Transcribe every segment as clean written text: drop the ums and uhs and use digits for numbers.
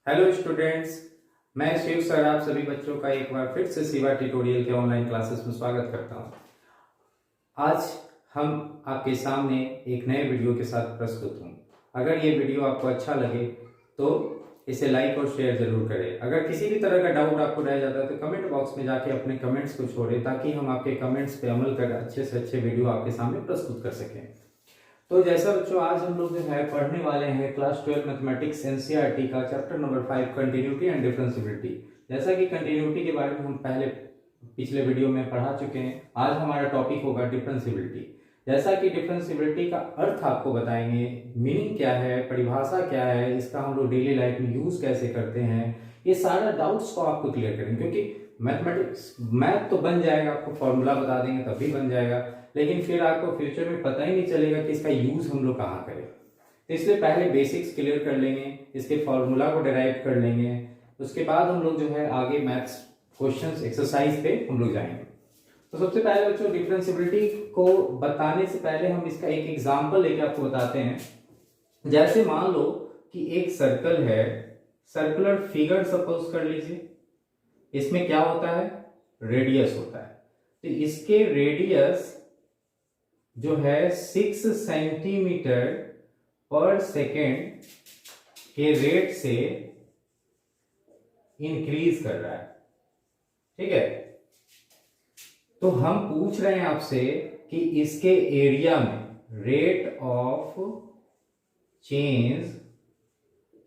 Hello students, मैं Shiv sir आप सभी बच्चों का एक बार फिर से सिवा ट्यूटोरियल के ऑनलाइन क्लासेस में स्वागत करता हूं। आज हम आपके सामने एक नए वीडियो के साथ प्रस्तुत हूं। अगर ये वीडियो आपको अच्छा लगे तो इसे लाइक और शेयर जरूर करें। अगर किसी भी तरह का डाउट आपको रह जाता है तो कमेंट बॉक्स में जाके अपने कमेंट्स को छोड़ें, ताकि हम आपके कमेंट्स पे अमल कर अच्छे से अच्छे वीडियो आपके सामने प्रस्तुत कर सकें। तो जैसा बच्चों, आज हम लोग जो है पढ़ने वाले हैं क्लास 12 मैथमेटिक्स एनसीईआरटी का chapter number 5 continuity and differentiability. जैसा कि कंटिन्यूटी के बारे में हम पहले पिछले वीडियो में पढ़ा चुके हैं, आज हमारा टॉपिक होगा डिफरेंशिएबिलिटी। जैसा कि डिफरेंशिएबिलिटी का अर्थ आपको बताएंगे, मीनिंग क्या है, परिभाषा क्या है, इसका हम लोग डेली लाइफ में यूज कैसे करते हैं, ये सारा डाउट्स को आपको क्लियर करेंगे। क्योंकि मैथमेटिक्स मैथ तो बन जाएगा, आपको फॉर्मूला बता देंगे तब भी बन जाएगा, लेकिन फिर आपको फ्यूचर में पता ही नहीं चलेगा कि इसका यूज हम लोग कहाँ करें। तो इसलिए पहले बेसिक्स क्लियर कर लेंगे, इसके फॉर्मूला को डिराइव कर लेंगे, उसके बाद हम लोग जो है आगे मैथ्स क्वेश्चंस एक्सरसाइज पे हम लोग जाएंगे। तो सबसे पहले बच्चों, डिफरेंशिएबिलिटी को बताने से पहले हम इसका एक एग्जाम्पल लेके आपको बताते हैं। जैसे मान लो कि एक सर्कल है, सर्कुलर फिगर सपोज कर लीजिए। इसमें क्या होता है, रेडियस होता है। तो इसके रेडियस जो है 6 सेंटीमीटर पर सेकेंड के रेट से इंक्रीज कर रहा है। ठीक है, तो हम पूछ रहे हैं आपसे कि इसके एरिया में rate of change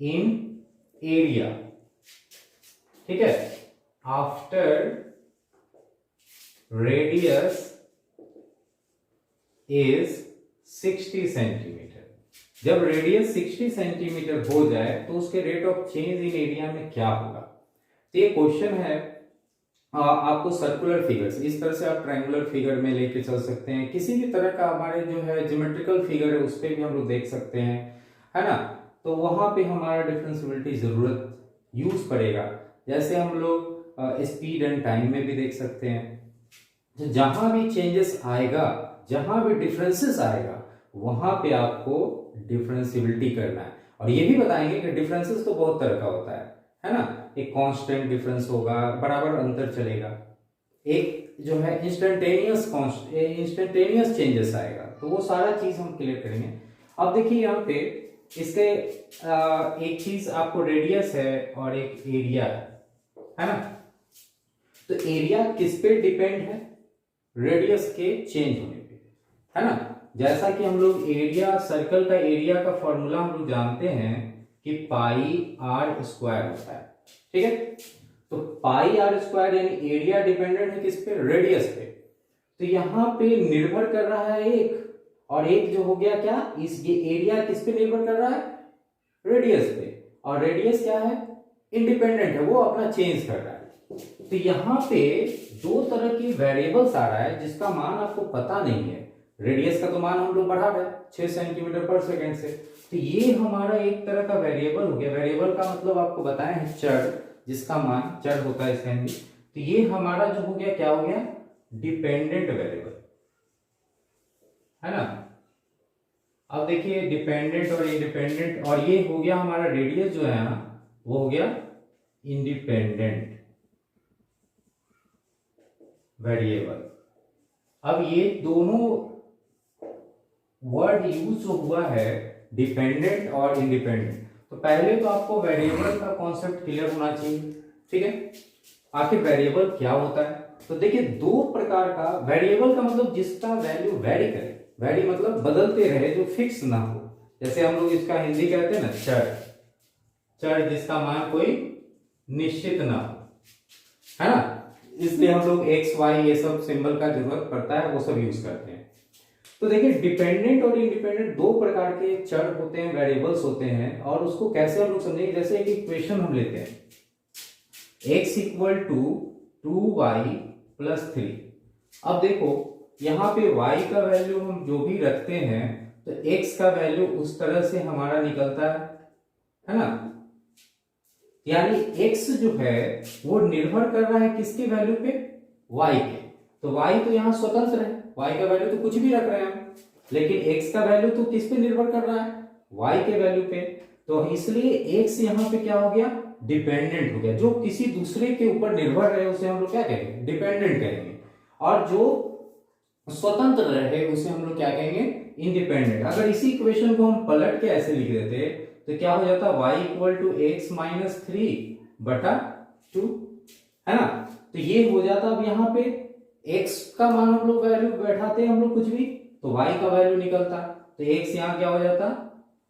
in area, ठीक है, आफ्टर रेडियस इज 60 सेंटीमीटर। जब रेडियस 60 सेंटीमीटर हो जाए तो उसके rate of change in area में क्या होगा। तो ये क्वेश्चन है आपको सर्कुलर फिगर्स, इस तरह से आप ट्रायंगुलर फिगर में लेके चल सकते हैं, किसी भी तरह का हमारे जो है ज्योमेट्रिकल फिगर है उस पर भी हम लोग देख सकते हैं, है ना। तो वहां पे हमारा डिफरेंशिएबिलिटी जरूरत यूज पड़ेगा। जैसे हम लोग स्पीड एंड टाइम में भी देख सकते हैं। तो जहां भी चेंजेस आएगा, जहां भी डिफरेंसेस आएगा, वहां पे आपको डिफरेंशिएबिलिटी करना है। और ये भी बताएंगे कि डिफरेंसेस तो बहुत तरह का होता है ना। एक कांस्टेंट डिफरेंस होगा, बराबर अंतर चलेगा। एक जो है इंस्टेंटेनियस चेंजेस आएगा, तो वो सारा चीज हम क्लियर करेंगे। अब देखिए यहाँ पे इसके एक चीज आपको रेडियस है और एक एरिया है ना। तो एरिया किस पे डिपेंड है, रेडियस के चेंज होने पे, है ना। जैसा कि हम लोग एरिया, सर्कल का एरिया का फॉर्मूला हम लोग जानते हैं कि पाई आर स्क्वायर होता है। ठीक है, तो पाई आर स्क्वायर यानी एरिया डिपेंडेंट है किस पे, रेडियस पे। तो यहां पे निर्भर कर रहा है एक, और एक जो हो गया क्या, इस ये एरिया किस पे निर्भर कर रहा है, रेडियस पे। और रेडियस क्या है, इंडिपेंडेंट है, वो अपना चेंज कर रहा है। तो यहां पे दो तरह की वेरिएबल्स आ रहा है जिसका मान आपको पता नहीं है। रेडियस का तो मान हम लोग बढ़ा रहे हैं 6 सेंटीमीटर पर सेकेंड से, तो ये हमारा एक तरह का वेरिएबल हो गया। वेरिएबल का मतलब आपको बताया है चर, जिसका मान चर होता है इसके अंदर। तो ये हमारा जो हो गया, क्या हो गया, डिपेंडेंट वेरिएबल, है ना। अब देखिए डिपेंडेंट और इंडिपेंडेंट, और ये हो गया हमारा रेडियस जो है ना, वो हो गया इंडिपेंडेंट वेरिएबल। अब ये दोनों वर्ड यूज जो हुआ है, डिपेंडेंट और इंडिपेंडेंट, तो पहले तो आपको वेरिएबल का कॉन्सेप्ट क्लियर होना चाहिए। ठीक है, आखिर वेरिएबल क्या होता है। तो देखिए दो प्रकार का वेरिएबल का मतलब जिसका वैल्यू वेरी करे, वेरी मतलब बदलते रहे, जो फिक्स ना हो। जैसे हम लोग इसका हिंदी कहते हैं ना चर, चर जिसका मान कोई निश्चित ना हो, है ना। इसलिए हम लोग एक्स वाई ये सब सिंबल का जरूरत पड़ता है, वो सब यूज करते हैं। तो देखिए डिपेंडेंट और इंडिपेंडेंट दो प्रकार के चर होते हैं, वेरिएबल्स होते हैं, और उसको कैसे हम लोग समझेंगे। जैसे एक इक्वेशन हम लेते हैं, x इक्वल टू 2y प्लस 3। अब देखो यहाँ पे y का वैल्यू हम जो भी रखते हैं, तो x का वैल्यू उस तरह से हमारा निकलता है ना। यानी x जो है वो निर्भर कर रहा है किसके वैल्यू पे, y के। तो y तो यहाँ स्वतंत्र है, y का वैल्यू तो कुछ भी रख रहे हैं हम, लेकिन x का वैल्यू तो किस पे निर्भर कर रहा है, y के वैल्यू पे। तो इसलिए एक्स यहाँ पे क्या हो गया, डिपेंडेंट हो गया। जो किसी दूसरे के ऊपर निर्भर रहे उसे हम लोग क्या कहेंगे, डिपेंडेंट कहेंगे, और जो स्वतंत्र रहे उसे हम लोग क्या कहेंगे, इंडिपेंडेंट। अगर इसी इक्वेशन को हम पलट के ऐसे लिख देते तो क्या हो जाता, y equal to x minus 3/2, है ना। तो ये हो जाता, अब यहाँ पे x का मान हम लोग वैल्यू बैठाते हैं हम लोग कुछ भी, तो y का वैल्यू निकलता, तो x यहाँ क्या हो जाता,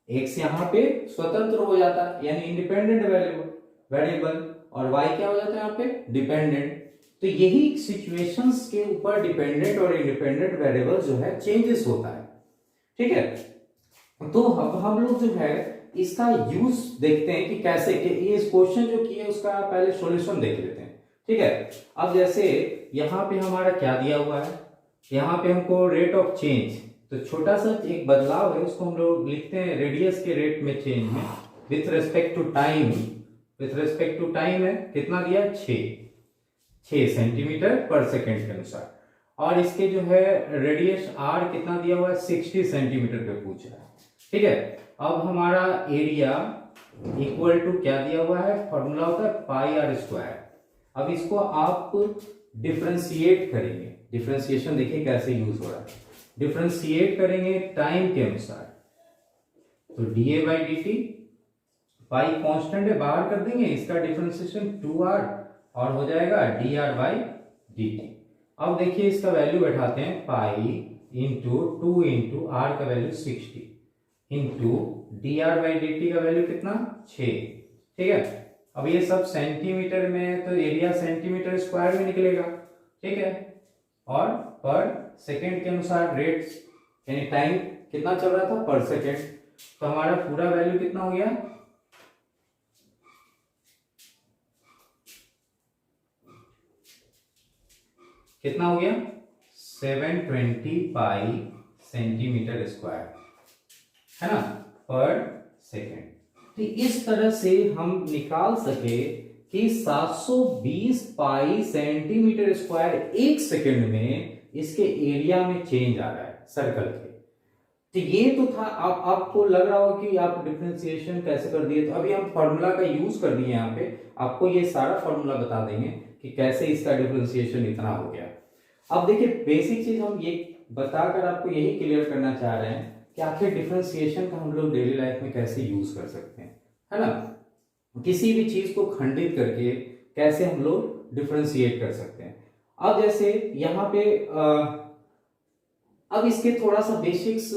x यहाँ पे स्वतंत्र हो जाता, यानी इंडिपेंडेंट वेरिएबल, और y क्या हो जाता है यहाँ पे, डिपेंडेंट। तो यही सिचुएशंस के ऊपर डिपेंडेंट और इंडिपेंडेंट वेरिएबल जो है चेंजेस होता है, ठीक है। तो अब हम लोग जो है इसका यूज देखते हैं कि कैसे, कि ये क्वेश्चन जो किए उसका पहले सॉल्यूशन देख लेते हैं, ठीक है। अब जैसे यहाँ पे हमारा क्या दिया हुआ है, यहाँ पे हमको रेट ऑफ चेंज, तो छोटा सा एक बदलाव है उसको हम लोग लिखते हैं रेडियस के रेट में चेंज में with respect to time, with respect to time है कितना दिया, 6 सेंटीमीटर पर सेकेंड के अनुसार, और इसके जो है रेडियस आर कितना दिया हुआ है, 60 सेंटीमीटर पे पूछ रहा है, ठीक है। अब हमारा एरिया इक्वल टू क्या दिया हुआ है, फॉर्मूला होता है पाई आर स्क्वायर। अब इसको आप डिफरेंशिएट करेंगे, डिफरेंशिएशन देखिए कैसे यूज हो रहा है, डिफरेंशिएट करेंगे टाइम के अनुसार, तो DA by D T, pi constant है बाहर कर देंगे, इसका डिफरेंशिएशन 2r और हो जाएगा dr बाई डी टी। अब देखिए इसका वैल्यू बैठाते हैं, पाई इंटू 2 इंटू आर का value 60 into dr by D T का वैल्यू कितना, 6, ठीक है। अब ये सब सेंटीमीटर में है तो एरिया सेंटीमीटर स्क्वायर में निकलेगा, ठीक है। और पर सेकेंड के अनुसार रेट यानी टाइम कितना चल रहा था, पर सेकेंड, तो हमारा पूरा वैल्यू कितना हो गया, कितना हो गया, 720 पाई सेंटीमीटर स्क्वायर, है ना, पर सेकेंड। तो इस तरह से हम निकाल सके कि 720 पाई सेंटीमीटर स्क्वायर एक सेकेंड में इसके एरिया में चेंज आ रहा है सर्कल के। तो ये तो था, आपको लग रहा हो कि आप डिफरेंशिएशन कैसे कर दिए, तो अभी हम फॉर्मूला का यूज कर दिए, यहाँ पे आपको ये सारा फॉर्मूला बता देंगे कि कैसे इसका डिफरेंशिएशन इतना हो गया। अब देखिए बेसिक चीज हम ये बताकर आपको यही क्लियर करना चाह रहे हैं कि आखिर डिफरेंशिएशन का हम लोग डेली लाइफ में कैसे यूज कर सकते हैं, है ना। किसी भी चीज को खंडित करके कैसे हम लोग डिफरेंशिएट कर सकते हैं। अब जैसे यहाँ पे अब इसके थोड़ा सा बेसिक्स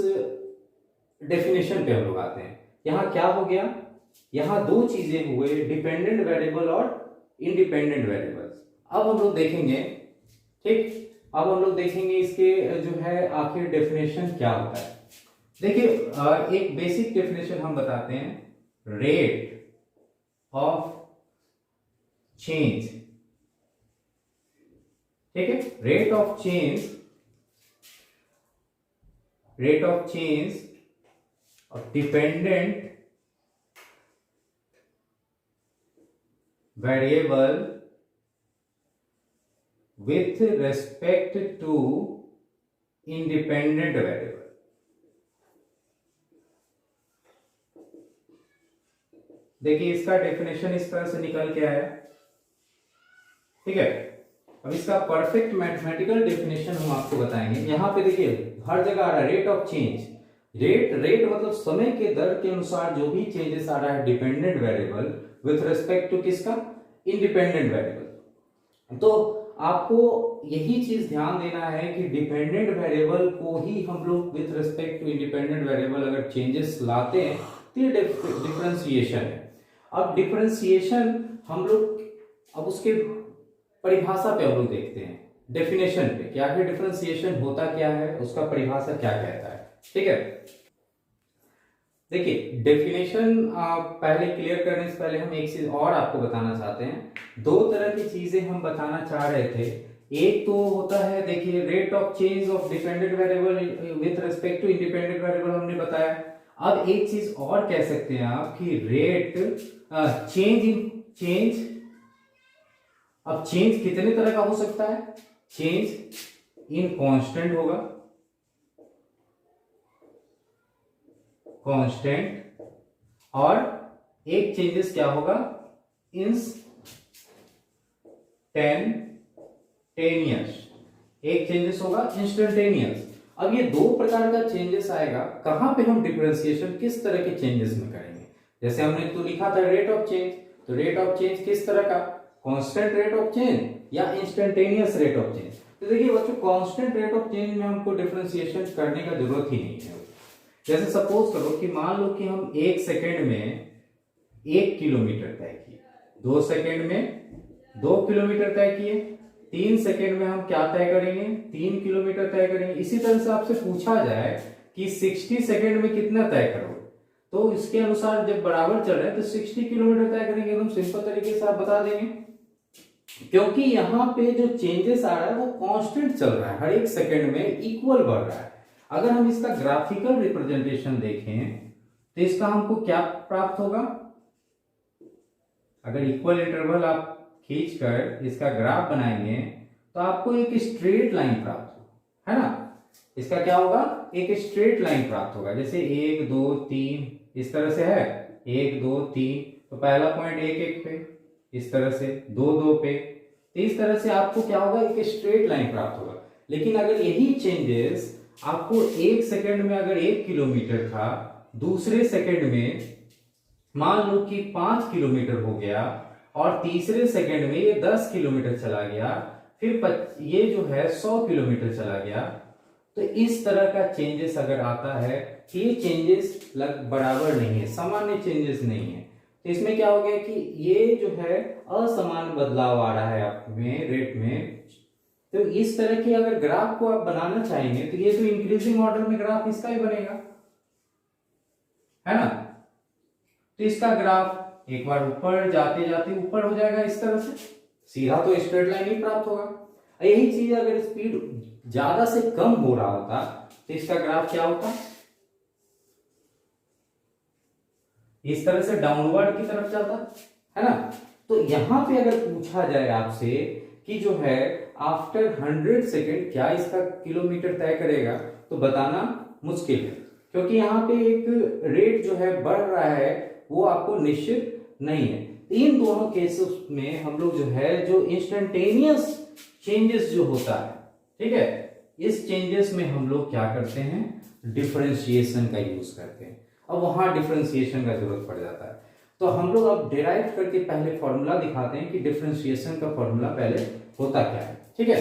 डेफिनेशन पे हम लोग आते हैं। यहाँ क्या हो गया, यहाँ दो चीजें हुए, डिपेंडेंट वेरिएबल और इंडिपेंडेंट वेरिएबल। अब हम लोग देखेंगे, ठीक, अब हम लोग देखेंगे इसके जो है आखिर डेफिनेशन क्या होता है। देखिए एक बेसिक डेफिनेशन हम बताते हैं, रेट ऑफ चेंज, ठीक है, rate of change of dependent variable with respect to independent variable। देखिए इसका डेफिनेशन इस तरह से निकल के आया, ठीक है। अब इसका परफेक्ट मैथमेटिकल डेफिनेशन हम आपको बताएंगे। यहाँ पे देखिए हर जगह आ रहा है रेट ऑफ चेंज, रेट मतलब समय के दर के अनुसार जो भी चेंजेस आ रहा है dependent variable with respect to किसका, इंडिपेंडेंट वेरिएबल। तो आपको यही चीज ध्यान देना है कि डिपेंडेंट वेरिएबल को ही हम लोग with respect to independent variable अगर चेंजेस लाते हैं तो ये डिफरेंशिएशन है। अब डिफरेंशिएशन हम लोग अब उसके परिभाषा पे हम लोग देखते हैं, डेफिनेशन पे, कि आखिर डिफरेंशिएशन होता क्या है, उसका परिभाषा क्या कहता है, ठीक है। देखिए डेफिनेशन पहले क्लियर करने से पहले हम एक चीज और आपको बताना चाहते हैं। दो तरह की चीजें हम बताना चाह रहे थे, एक तो होता है देखिए rate of change of dependent variable with respect to independent variable हमने बताया। अब एक चीज और कह सकते हैं आप कि रेट चेंज इन चेंज। अब चेंज कितने तरह का हो सकता है, चेंज इन कांस्टेंट होगा, कांस्टेंट, और एक चेंजेस क्या होगा, इंस्टेंटेनियस, एक चेंजेस होगा इंस्टेंटेनियस। अब ये दो प्रकार का चेंजेस आएगा, कहां पे हम डिफरेंशिएशन किस तरह के चेंजेस में करेंगे। जैसे हमने तो लिखा था रेट ऑफ चेंज, तो रेट ऑफ चेंज किस तरह का, कांस्टेंट रेट ऑफ चेंज या इंस्टेंटेनियस रेट ऑफ चेंज। तो देखिए बच्चों, कांस्टेंट रेट ऑफ चेंज में हमको डिफरेंशिएशन करने का जरूरत ही नहीं है। जैसे सपोज करो कि मान लो कि हम 1 सेकेंड में 1 किलोमीटर तय किए, 2 सेकेंड में 2 किलोमीटर तय किए, 3 सेकेंड में हम क्या तय करेंगे, 3 किलोमीटर तय करेंगे। इसी तरह से आपसे पूछा जाए कि 60 सेकेंड में कितना तय करो, तो इसके अनुसार जब बराबर चल रहे हैं तो 60 किलोमीटर तय करेंगे। एकदम सिंपल तरीके से आप बता देंगे, क्योंकि यहाँ पे जो चेंजेस आ रहा है वो कांस्टेंट चल रहा है, हर एक सेकेंड में इक्वल बढ़ रहा है। अगर हम इसका ग्राफिकल रिप्रेजेंटेशन देखें तो इसका हमको क्या प्राप्त होगा, अगर इक्वल इंटरवल आप खींचकर इसका ग्राफ बनाएंगे तो आपको एक स्ट्रेट लाइन प्राप्त होगा, है ना। इसका क्या होगा, एक स्ट्रेट लाइन प्राप्त होगा। जैसे 1 2 3 इस तरह से है, 1 2 3, तो पहला पॉइंट 1 1 पे, इस तरह से 2 2 पे, तो इस तरह से आपको क्या होगा, एक स्ट्रेट लाइन प्राप्त होगा। लेकिन अगर यही चेंजेस आपको 1 सेकेंड में अगर 1 किलोमीटर था, दूसरे सेकेंड में मान लो कि 5 किलोमीटर हो गया, और तीसरे सेकेंड में ये 10 किलोमीटर चला गया, फिर ये जो है 100 किलोमीटर चला गया, तो इस तरह का चेंजेस अगर आता है कि ये चेंजेस बराबर नहीं है, सामान्य चेंजेस नहीं है, तो इसमें क्या हो गया कि ये जो है असमान बदलाव आ रहा है आप में रेट में। तो इस तरह के अगर ग्राफ को आप बनाना चाहेंगे तो ये तो इंक्रीजिंग ऑर्डर में ग्राफ इसका ही बनेगा, है ना। तो इसका ग्राफ एक बार ऊपर जाते जाते ऊपर हो जाएगा इस तरह से, सीधा तो स्ट्रेट लाइन ही प्राप्त होगा। यही चीज अगर स्पीड ज्यादा से कम हो रहा होता तो इसका ग्राफ क्या होता, इस तरह से डाउनवर्ड की तरफ चलता, है ना। तो यहां पे अगर पूछा जाए आपसे कि जो है आफ्टर 100 सेकेंड क्या इसका किलोमीटर तय करेगा, तो बताना मुश्किल है, क्योंकि यहाँ पे एक रेट जो है बढ़ रहा है वो आपको निश्चित नहीं है। इन दोनों केसेस में हम लोग जो है जो इंस्टेंटेनियस चेंजेस जो होता है, ठीक है, इस चेंजेस में हम लोग क्या करते हैं, डिफरेंशिएशन का यूज करते हैं। अब वहां डिफरेंशिएशन का जरूरत पड़ जाता है, तो हम लोग अब डिराइव करके पहले फॉर्मूला दिखाते हैं कि डिफरेंशिएशन का फॉर्मूला पहले होता क्या है, ठीक है।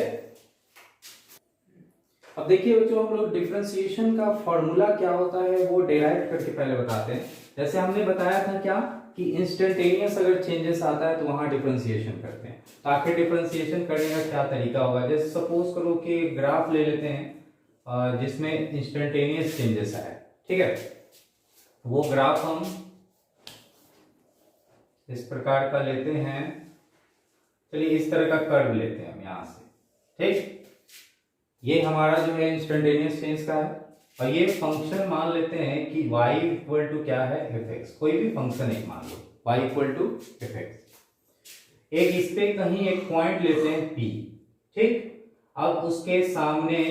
अब देखिए बच्चों, हम लोग डिफरेंशिएशन का फॉर्मूला क्या होता है वो डिराइव करके पहले बताते हैं। जैसे हमने बताया था क्या कि इंस्टेंटेनियस अगर चेंजेस आता है तो वहां डिफरेंशिएशन करते हैं। तो आखिर डिफरेंशिएशन करने का क्या तरीका होगा, जैसे सपोज करो कि ग्राफ ले लेते हैं जिसमें इंस्टेंटेनियस चेंजेस आए, ठीक है। वो ग्राफ हम इस प्रकार का लेते हैं, चलिए इस तरह का कर्व लेते हैं हम यहां से, ठीक। ये हमारा जो है इंस्टेंटेनियस चेंज का है, और ये फंक्शन मान लेते हैं कि y इक्वल टू क्या है, fx, कोई भी फंक्शन एक मान लो y इक्वल टू fx। एक इस पे कहीं एक पॉइंट लेते हैं p, ठीक। अब उसके सामने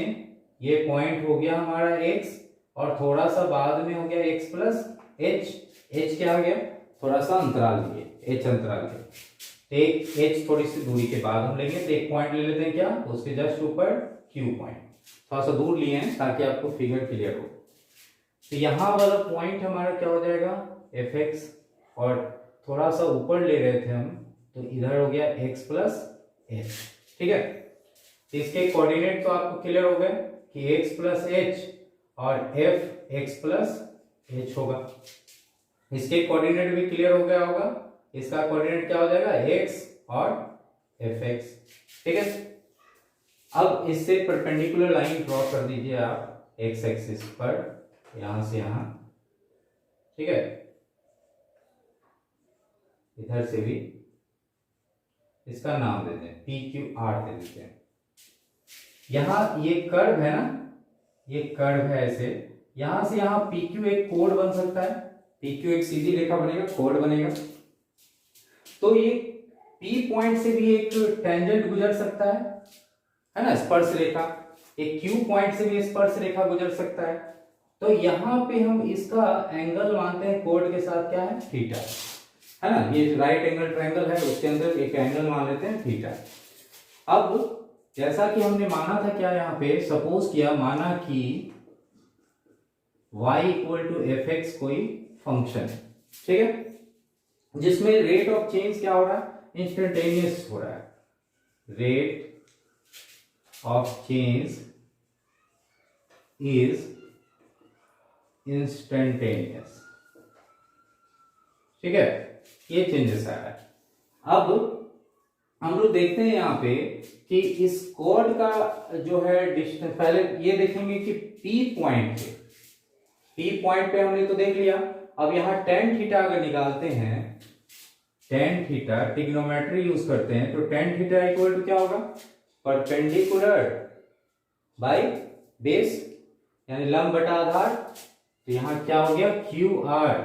ये पॉइंट हो गया हमारा x, और थोड़ा सा बाद में हो गया x प्लस h क्या हो गया, थोड़ा सा अंतराल लिए h अंतराल के, एक h थोड़ी सी दूरी के बाद हम लेंगे, तो एक पॉइंट ले लेते हैं क्या, उसके जस्ट ऊपर q पॉइंट, थोड़ा सा दूर लिए हैं ताकि आपको फिगर क्लियर हो। तो यहां वाला पॉइंट हमारा क्या हो जाएगा, fx, और थोड़ा सा ऊपर ले रहे थे हम तो इधर हो गया x प्लस h, ठीक है। तो इसके कोऑर्डिनेट तो आपको क्लियर हो गए कि x प्लस h और f x प्लस h होगा। इसके कोऑर्डिनेट भी क्लियर हो गया होगा, इसका कोऑर्डिनेट क्या हो जाएगा, x और fx, ठीक है। अब इससे परपेंडिकुलर लाइन ड्रॉ कर दीजिए आप x एक्सिस पर, यहां से यहां, ठीक है। इधर से भी इसका नाम देते हैं PQR दे देते हैं। यहां ये कर्व है ना, ये कर्व है ऐसे, यहां से यहां PQ एक कोड बन सकता है, PQ एक सीधी रेखा बनेगा, कोड बनेगा। तो ये P पॉइंट से भी एक टेंजेंट गुजर सकता है ना, स्पर्श रेखा। एक Q पॉइंट से भी स्पर्श रेखा गुजर सकता है, तो यहाँ पे हम इसका एंगल मानते हैं कोड के साथ क्या है, थीटा, है ना। ये राइट एंगल ट्रायंगल है, उसके अंदर एक एंगल मान लेते हैं थीटा। अब जैसा कि हमने माना था, क्या यहाँ पे सपोज किया, माना कि y equal to F X कोई फंक्शन, ठीक है, जिसमें रेट ऑफ चेंज क्या हो रहा है, इंस्टेंटेनियस हो रहा है, rate of change is instantaneous, ठीक है, ये चेंजेस आ रहा है। अब हम लोग देखते हैं यहाँ पे कि इस कोड का जो है डिस्टेंस, पहले ये देखेंगे कि P पॉइंट है, P पॉइंट पे हमने तो देख लिया। अब यहाँ टेन थीटा अगर निकालते हैं, टेन थीटा ट्रिग्नोमेट्री यूज करते हैं, तो टेन थीटा इक्वल टू क्या होगा, परपेंडिकुलर बाय बेस, यानी लंब बटा आधार। तो यहाँ क्या हो गया, क्यू आर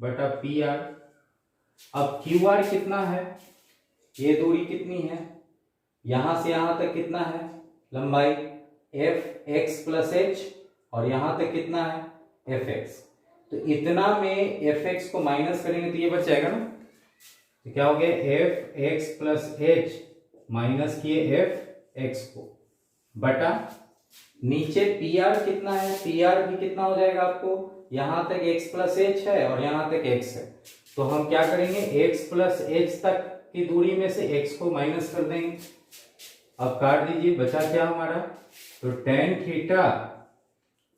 बटा पी आर। अब क्यू आर कितना है, ये दूरी कितनी है, यहां से यहां तक कितना है लंबाई, एफ एक्स प्लस एच, और यहां तक कितना है एफ एक्स। तो इतना में एफ एक्स को माइनस करेंगे तो ये बच जाएगा ना, तो क्या हो गया, F x plus h minus किए एफ एक्स को, बटा नीचे पी आर कितना है, पी आर भी कितना हो जाएगा आपको, यहां तक एक्स प्लस एच है और यहां तक एक्स है, तो हम क्या करेंगे, एक्स प्लस एच तक की दूरी में से x को माइनस कर देंगे। अब काट दीजिए, बचा क्या हमारा, तो tan theta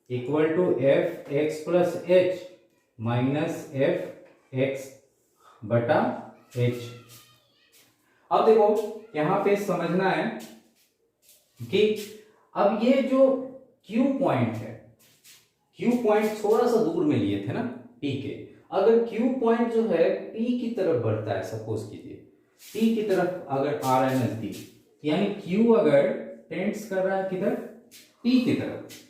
equal to F x plus h minus F x बटा एच। अब देखो यहां पे समझना है कि अब ये जो Q पॉइंट है, Q पॉइंट थोड़ा सा दूर में लिए थे ना P के, अगर Q पॉइंट जो है P की तरफ बढ़ता है, सपोज कीजिए P की तरफ अगर आ रहा है नजदीक, यानी Q अगर टेंड्स कर रहा है किधर, P की तरफ,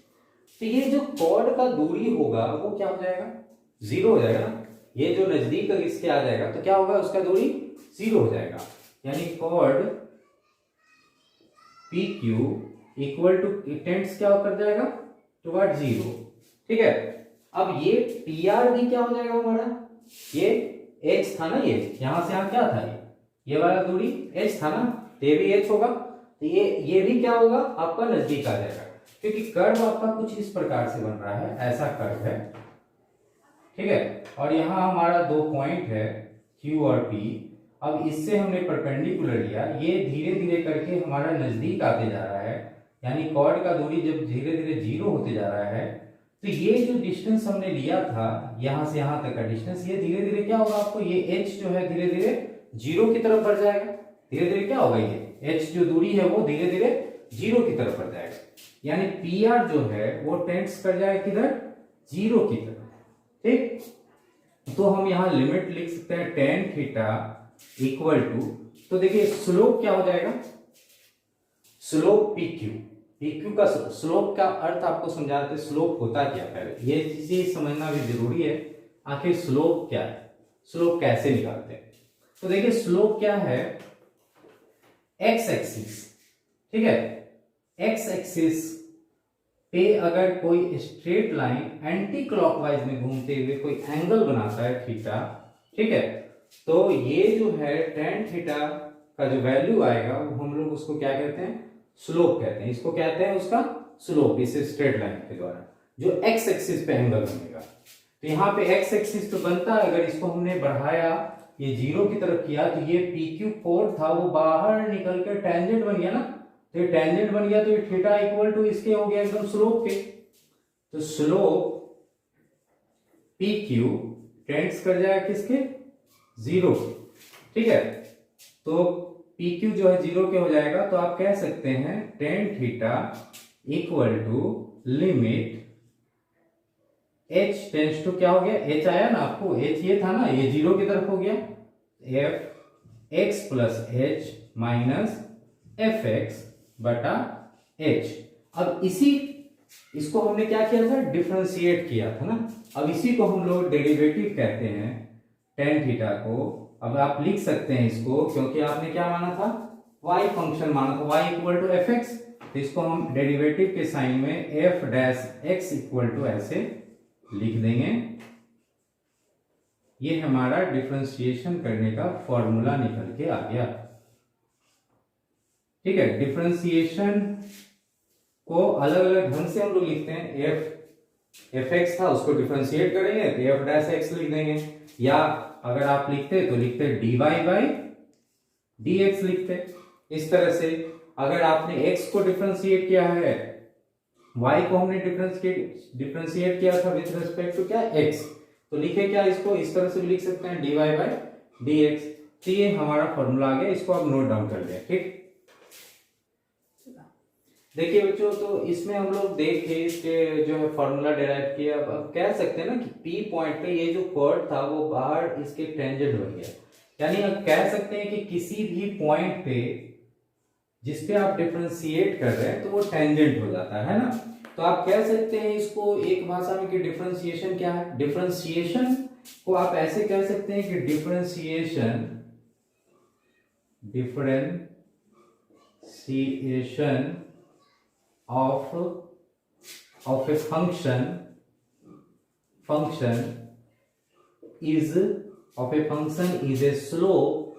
तो ये जो कॉर्ड का दूरी होगा वो क्या हो जाएगा, जीरो हो जाएगा ना। ये जो नजदीक इसके आ जाएगा तो क्या होगा, उसका दूरी जीरो हो जाएगा, यानी chord P Q equal to tends क्या कर जाएगा, टुवर्ड जीरो, ठीक है। अब ये पी आर भी क्या हो जाएगा हमारा, ये एच था ना, ये यहां से यहां क्या था, ये वाला दूरी एच था ना, तो ये भी एच होगा, तो ये भी क्या होगा आपका नजदीक आ जाएगा, क्योंकि कर्व आपका कुछ इस प्रकार से बन रहा है, ऐसा कर्व है, ठीक है। और यहाँ हमारा दो पॉइंट है Q और P। अब इससे हमने परपेंडिकुलर लिया, ये धीरे धीरे करके हमारा नजदीक आते जा रहा है, यानी कॉर्ड का दूरी जब धीरे धीरे जीरो होते जा रहा है, तो ये जो डिस्टेंस हमने लिया था यहां से यहां तक का डिस्टेंस, ये धीरे धीरे क्या होगा आपको, ये h जो है धीरे धीरे जीरो की तरफ बढ़ जाएगा, धीरे धीरे क्या होगा, ये h जो दूरी है वो धीरे धीरे जीरो की तरफ बढ़ जाएगा, यानी पी आर जो है वो टेंड्स कर जाएगा किधर, जीरो की तरफ, ठीक। तो हम यहाँ लिमिट लिख सकते हैं टेन थीटा इक्वल टू, तो देखिए स्लोप क्या हो जाएगा, slope P Q, P Q का स्लोप का अर्थ आपको समझाते, स्लोप होता क्या, पहले ये चीजें समझना भी जरूरी है, आखिर स्लोप क्या है, स्लोप कैसे निकालते हैं। तो देखिए स्लोप क्या है, एक्स एक्सिस, ठीक है, एक्स एक्सिस पे अगर कोई स्ट्रेट लाइन एंटी क्लॉकवाइज में घूमते हुए कोई एंगल बनाता है थीटा, ठीक है, तो ये जो है टेन थीटा का जो वैल्यू आएगा वो हम लोग उसको क्या कहते हैं, स्लोप कहते हैं, इसको कहते हैं उसका स्लोप, इस स्ट्रेट लाइन के द्वारा जो एक्स एक्सिस पे एंगल बनेगा। तो यहाँ पे एक्स एक्सिस पे बनता है, अगर इसको हमने बढ़ाया, ये जीरो की तरफ किया, तो ये पी क्यू कोड था वो बाहर निकल के टेंजेंट बन गया ना, तो ये टेंजेंट बन गया, तो ये थीटा इक्वल टू इसके हो गया एकदम स्लोप के, तो स्लोप पी क्यू टेंड्स कर जाएगा किसके, जीरो, ठीक है। तो पी क्यू जो है जीरो के हो जाएगा, तो आप कह सकते हैं tan theta equal to limit h tends to क्या हो गया, एच आया ना आपको, एच ये था ना, ये जीरो की तरफ हो गया, F x plus h minus F x बटा एच। अब इसको हमने क्या किया था, डिफरेंशिएट किया था ना, अब इसी को हम लोग डेरिवेटिव कहते हैं टेन थीटा को। अब आप लिख सकते हैं इसको, क्योंकि आपने क्या माना था, y फंक्शन माना था, y equal to F x, तो इसको हम डेरिवेटिव के साइन में f dash x equal to ऐसे लिख देंगे। ये हमारा डिफरेंशिएशन करने का फॉर्मूला निकल के आ गया। ठीक है, डिफरेंशिएशन को अलग अलग ढंग से हम लोग लिखते हैं। एफ एक्स था, उसको डिफरेंशिएट करेंगे तो एफ डैश एक्स लिख देंगे, या अगर आप लिखते तो लिखते dy बाई डी एक्स लिखते। इस तरह से अगर आपने x को डिफरेंशिएट किया है, y को हमने डिफरेंशिएट किया था विथ रिस्पेक्ट टू क्या x, तो लिखे क्या, इसको इस तरह से भी लिख सकते हैं dy बाई डी एक्स। तो ये हमारा फॉर्मूला आ गया, इसको आप नोट डाउन कर लें। ठीक, देखिए बच्चों, तो इसमें हम लोग देखे इसके जो है फॉर्मूला डेराइव किया। अब कह सकते हैं ना कि P पॉइंट पे ये जो कॉर्ड था वो बाहर इसके टेंजेंट बन गया, यानी अब कह सकते हैं कि किसी भी पॉइंट पे जिसपे आप डिफरेंशिएट कर रहे हैं तो वो टेंजेंट हो जाता है ना। तो आप कह सकते हैं इसको एक भाषा में कि डिफरेंशिएशन क्या है। डिफरेंशिएशन को आप ऐसे कह सकते हैं कि differentiation of a function is a slope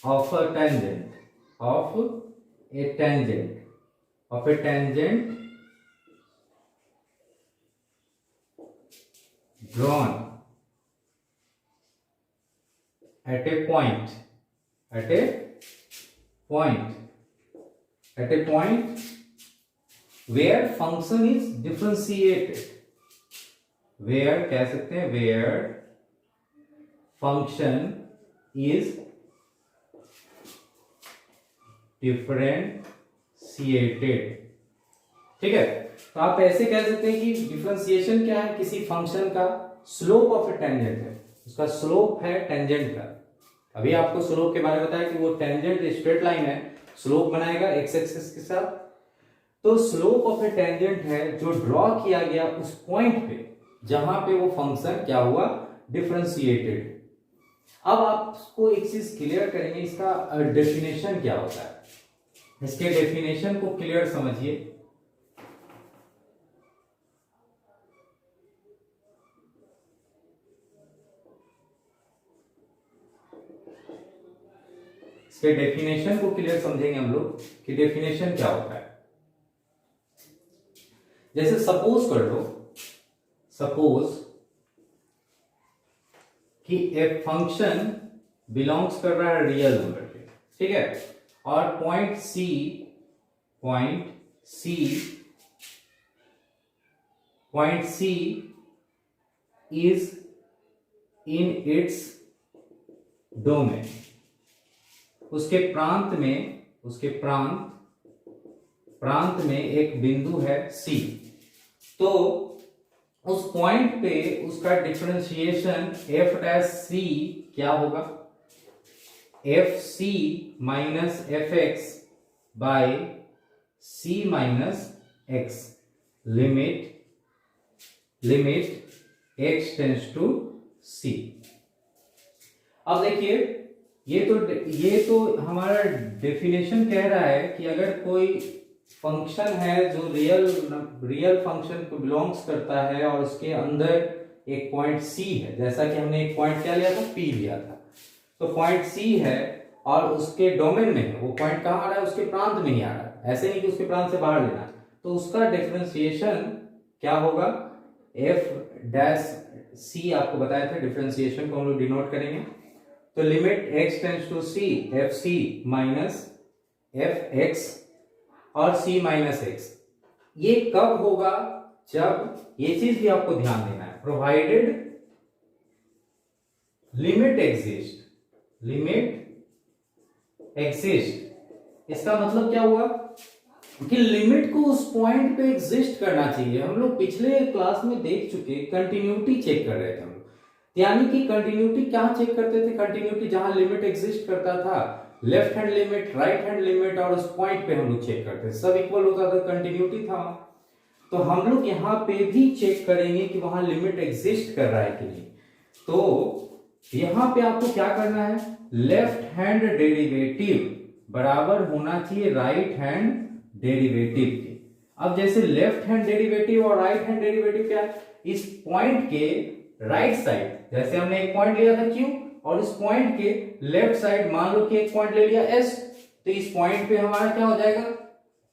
of a tangent drawn at a point where function is differentiated, where कह सकते हैं where function is differentiated। ठीक है, तो आप ऐसे कह सकते हैं कि डिफरेंशिएशन क्या है, किसी फंक्शन का स्लोप ऑफ ए टेंजेंट है, उसका स्लोप है टेंजेंट का। अभी आपको स्लोप के बारे में बताया कि वो टेंजेंट स्ट्रेट लाइन है, स्लोप बनाएगा एक्स एक्सिस के साथ। तो स्लोप ऑफ ए टेंजेंट है जो ड्रॉ किया गया उस पॉइंट पे जहां पे वो फंक्शन क्या हुआ, डिफरेंशिएटेड। अब आपको एक चीज क्लियर करेंगे, इसका डेफिनेशन क्या होता है। इसके डेफिनेशन को क्लियर समझिए। इसके डेफिनेशन को क्लियर समझेंगे हम लोग कि डेफिनेशन क्या होता है। जैसे सपोज कर लो, सपोज कि एक फंक्शन बिलोंग्स कर रहा है रियल नंबर पे, ठीक है, और point c is in its domain. उसके प्रांत में एक बिंदु है C। तो उस पॉइंट पे उसका डिफरेंशिएशन f डैश c क्या होगा, fc minus fx by c minus x, limit x tends to c। अब देखिए, ये तो हमारा डेफिनेशन कह रहा है कि अगर कोई फंक्शन है जो रियल फंक्शन को बिलोंग्स करता है और उसके अंदर एक पॉइंट C है, जैसा कि हमने एक पॉइंट क्या लिया था, P लिया था। तो पॉइंट C है और उसके डोमेन में है, वो पॉइंट कहाँ आ रहा है, उसके प्रांत में ही आ रहा है, ऐसे नहीं कि उसके प्रांत से बाहर लेना। तो उसका डिफरेंशिएशन क्या होगा, f डैश c आपको बताया था, डिफरेंशिएशन को हम लोग डिनोट करेंगे। तो limit x tends to c fc minus fx और c माइनस x। ये कब होगा, जब, ये चीज भी आपको ध्यान देना है, प्रोवाइडेड लिमिट एग्जिस्ट। इसका मतलब क्या हुआ कि लिमिट को उस पॉइंट पे एग्जिस्ट करना चाहिए। हम लोग पिछले क्लास में देख चुके, कंटिन्यूटी चेक कर रहे थे हम लोग, यानी कि कंटिन्यूटी क्या चेक करते थे, कंटिन्यूटी जहां लिमिट एग्जिस्ट करता था, left hand limit, right hand limit, और उस पॉइंट पे हम लोग चेक करते थे, सब इक्वल होता था, कंटिन्यूटी था। तो हम लोग यहाँ पे भी चेक करेंगे कि वहां लिमिट एग्जिस्ट कर रहा है कि नहीं। तो यहाँ पे आपको क्या करना है, लेफ्ट हैंड डेरिवेटिव बराबर होना चाहिए राइट हैंड डेरिवेटिव के। अब जैसे लेफ्ट हैंड डेरिवेटिव और राइट हैंड डेरिवेटिव क्या है, इस पॉइंट के राइट साइड, जैसे हमने एक पॉइंट लिया था Q और इस पॉइंट के लेफ्ट साइड मान लो कि एक पॉइंट ले लिया S, तो इस पॉइंट पे हमारा क्या हो जाएगा,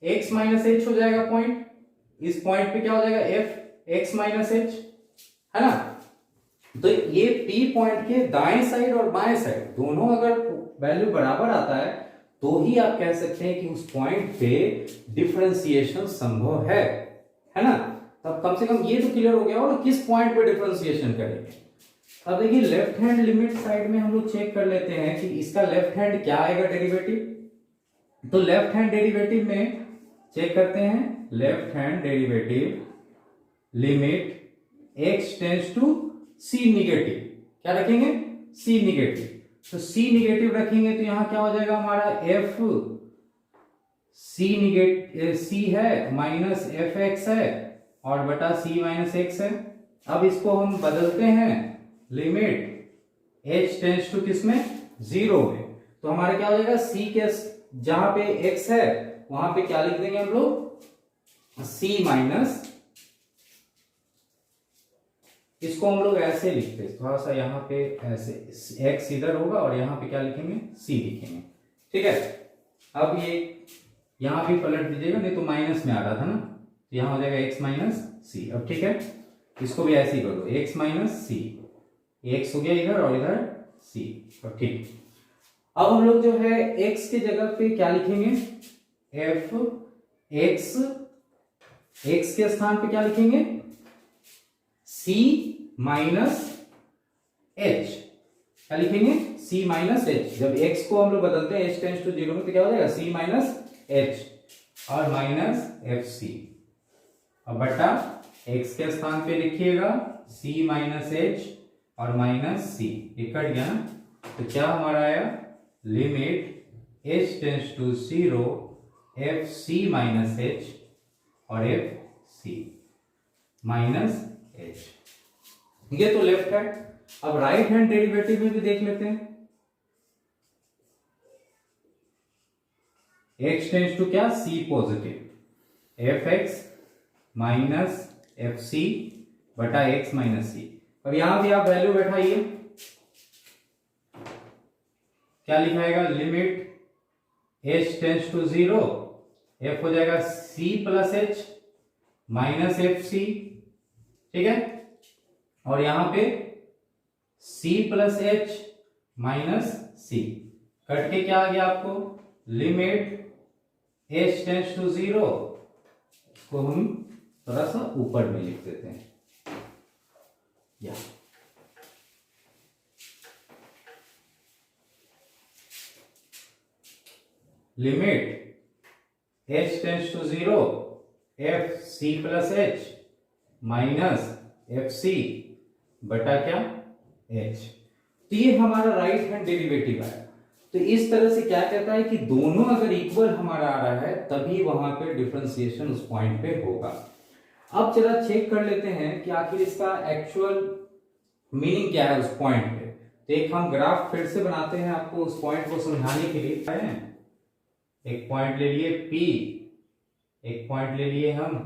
x माइनस एच हो जाएगा पॉइंट, इस पॉइंट पे क्या हो जाएगा f x माइनस एच, है ना। तो ये P पॉइंट के दाएं साइड और बाएं साइड दोनों अगर वैल्यू बराबर आता है तो ही आप कह सकते हैं कि उस पॉइंट पे डिफरेंशिएशन संभव है ना। तब कम से कम ये तो क्लियर हो गया होगा किस पॉइंट पे डिफरेंशिएशन करेंगे। अब देखिए लेफ्ट हैंड लिमिट साइड में हम लोग चेक कर लेते हैं कि इसका लेफ्ट हैंड क्या आएगा डेरिवेटिव। तो लेफ्ट हैंड डेरिवेटिव में चेक करते हैं, left hand derivative limit x tends to c negative, क्या रखेंगे, c निगेटिव। तो c निगेटिव रखेंगे तो यहां क्या हो जाएगा हमारा f c है माइनस एफ एक्स है और बटा c माइनस एक्स है। अब इसको हम बदलते हैं लिमिट h टेंड्स टू किसमें, 0 में, तो हमारा क्या हो जाएगा c के जहां पे x है वहां पे क्या लिख देंगे हम लोग, c माइनस, इसको हम लोग ऐसे लिखते हैं, थोड़ा सा यहाँ पे ऐसे x इधर होगा और यहाँ पे क्या लिखेंगे, c लिखेंगे, ठीक है। अब ये यहाँ भी पलट दीजिएगा, नहीं तो माइनस में आ रहा था ना, तो यहाँ हो जाएगा x माइनस सी। अब ठीक है, इसको भी ऐसे ही कर दो, x माइनस सी, x हो गया इधर और इधर c। अब ठीक, अब हम लोग जो है x के जगह पे क्या लिखेंगे, f x के स्थान पे क्या लिखेंगे, c माइनस h, क्या लिखेंगे, c माइनस h। जब x को हम लोग बदलते हैं h टेंड्स टू 0 में तो क्या हो जाएगा c माइनस h और माइनस fc। अब बटा x के स्थान पे लिखिएगा c माइनस h और माइनस c, ये कट गया ना, तो क्या हमारा आया, limit h tends to 0 fc minus h और fc माइनस h। ये तो लेफ्ट हैंड। अब राइट हैंड डेरिवेटिव में भी देख लेते हैं, x टेंड्स टू क्या, c positive, fx minus fc बटा x माइनस c। अब यहां भी आप वैल्यू बैठाइए, क्या लिखाएगा, limit h tends to 0 f हो जाएगा c plus h minus fc, ठीक है, और यहां पे c plus h minus c, cut के क्या आ गया आपको, लिमिट h टेंड्स टू 0, इसको हम थोड़ा सा ऊपर में लिख देते हैं, या limit h tends to 0 f c plus h minus F C बटा क्या, h। तो ये हमारा राइट हैंड डेरिवेटिव है। तो इस तरह से क्या कहता है कि दोनों अगर इक्वल हमारा आ रहा है तभी वहां पे डिफरेंशिएशन उस पॉइंट पे होगा। अब चला चेक कर लेते हैं कि आखिर इसका एक्चुअल मीनिंग क्या है उस पॉइंट पे। तो एक हम ग्राफ फिर से बनाते हैं आपको उस पॉइंट को समझाने के लिए। एक पॉइंट ले लिए P, एक पॉइंट ले लिए हम,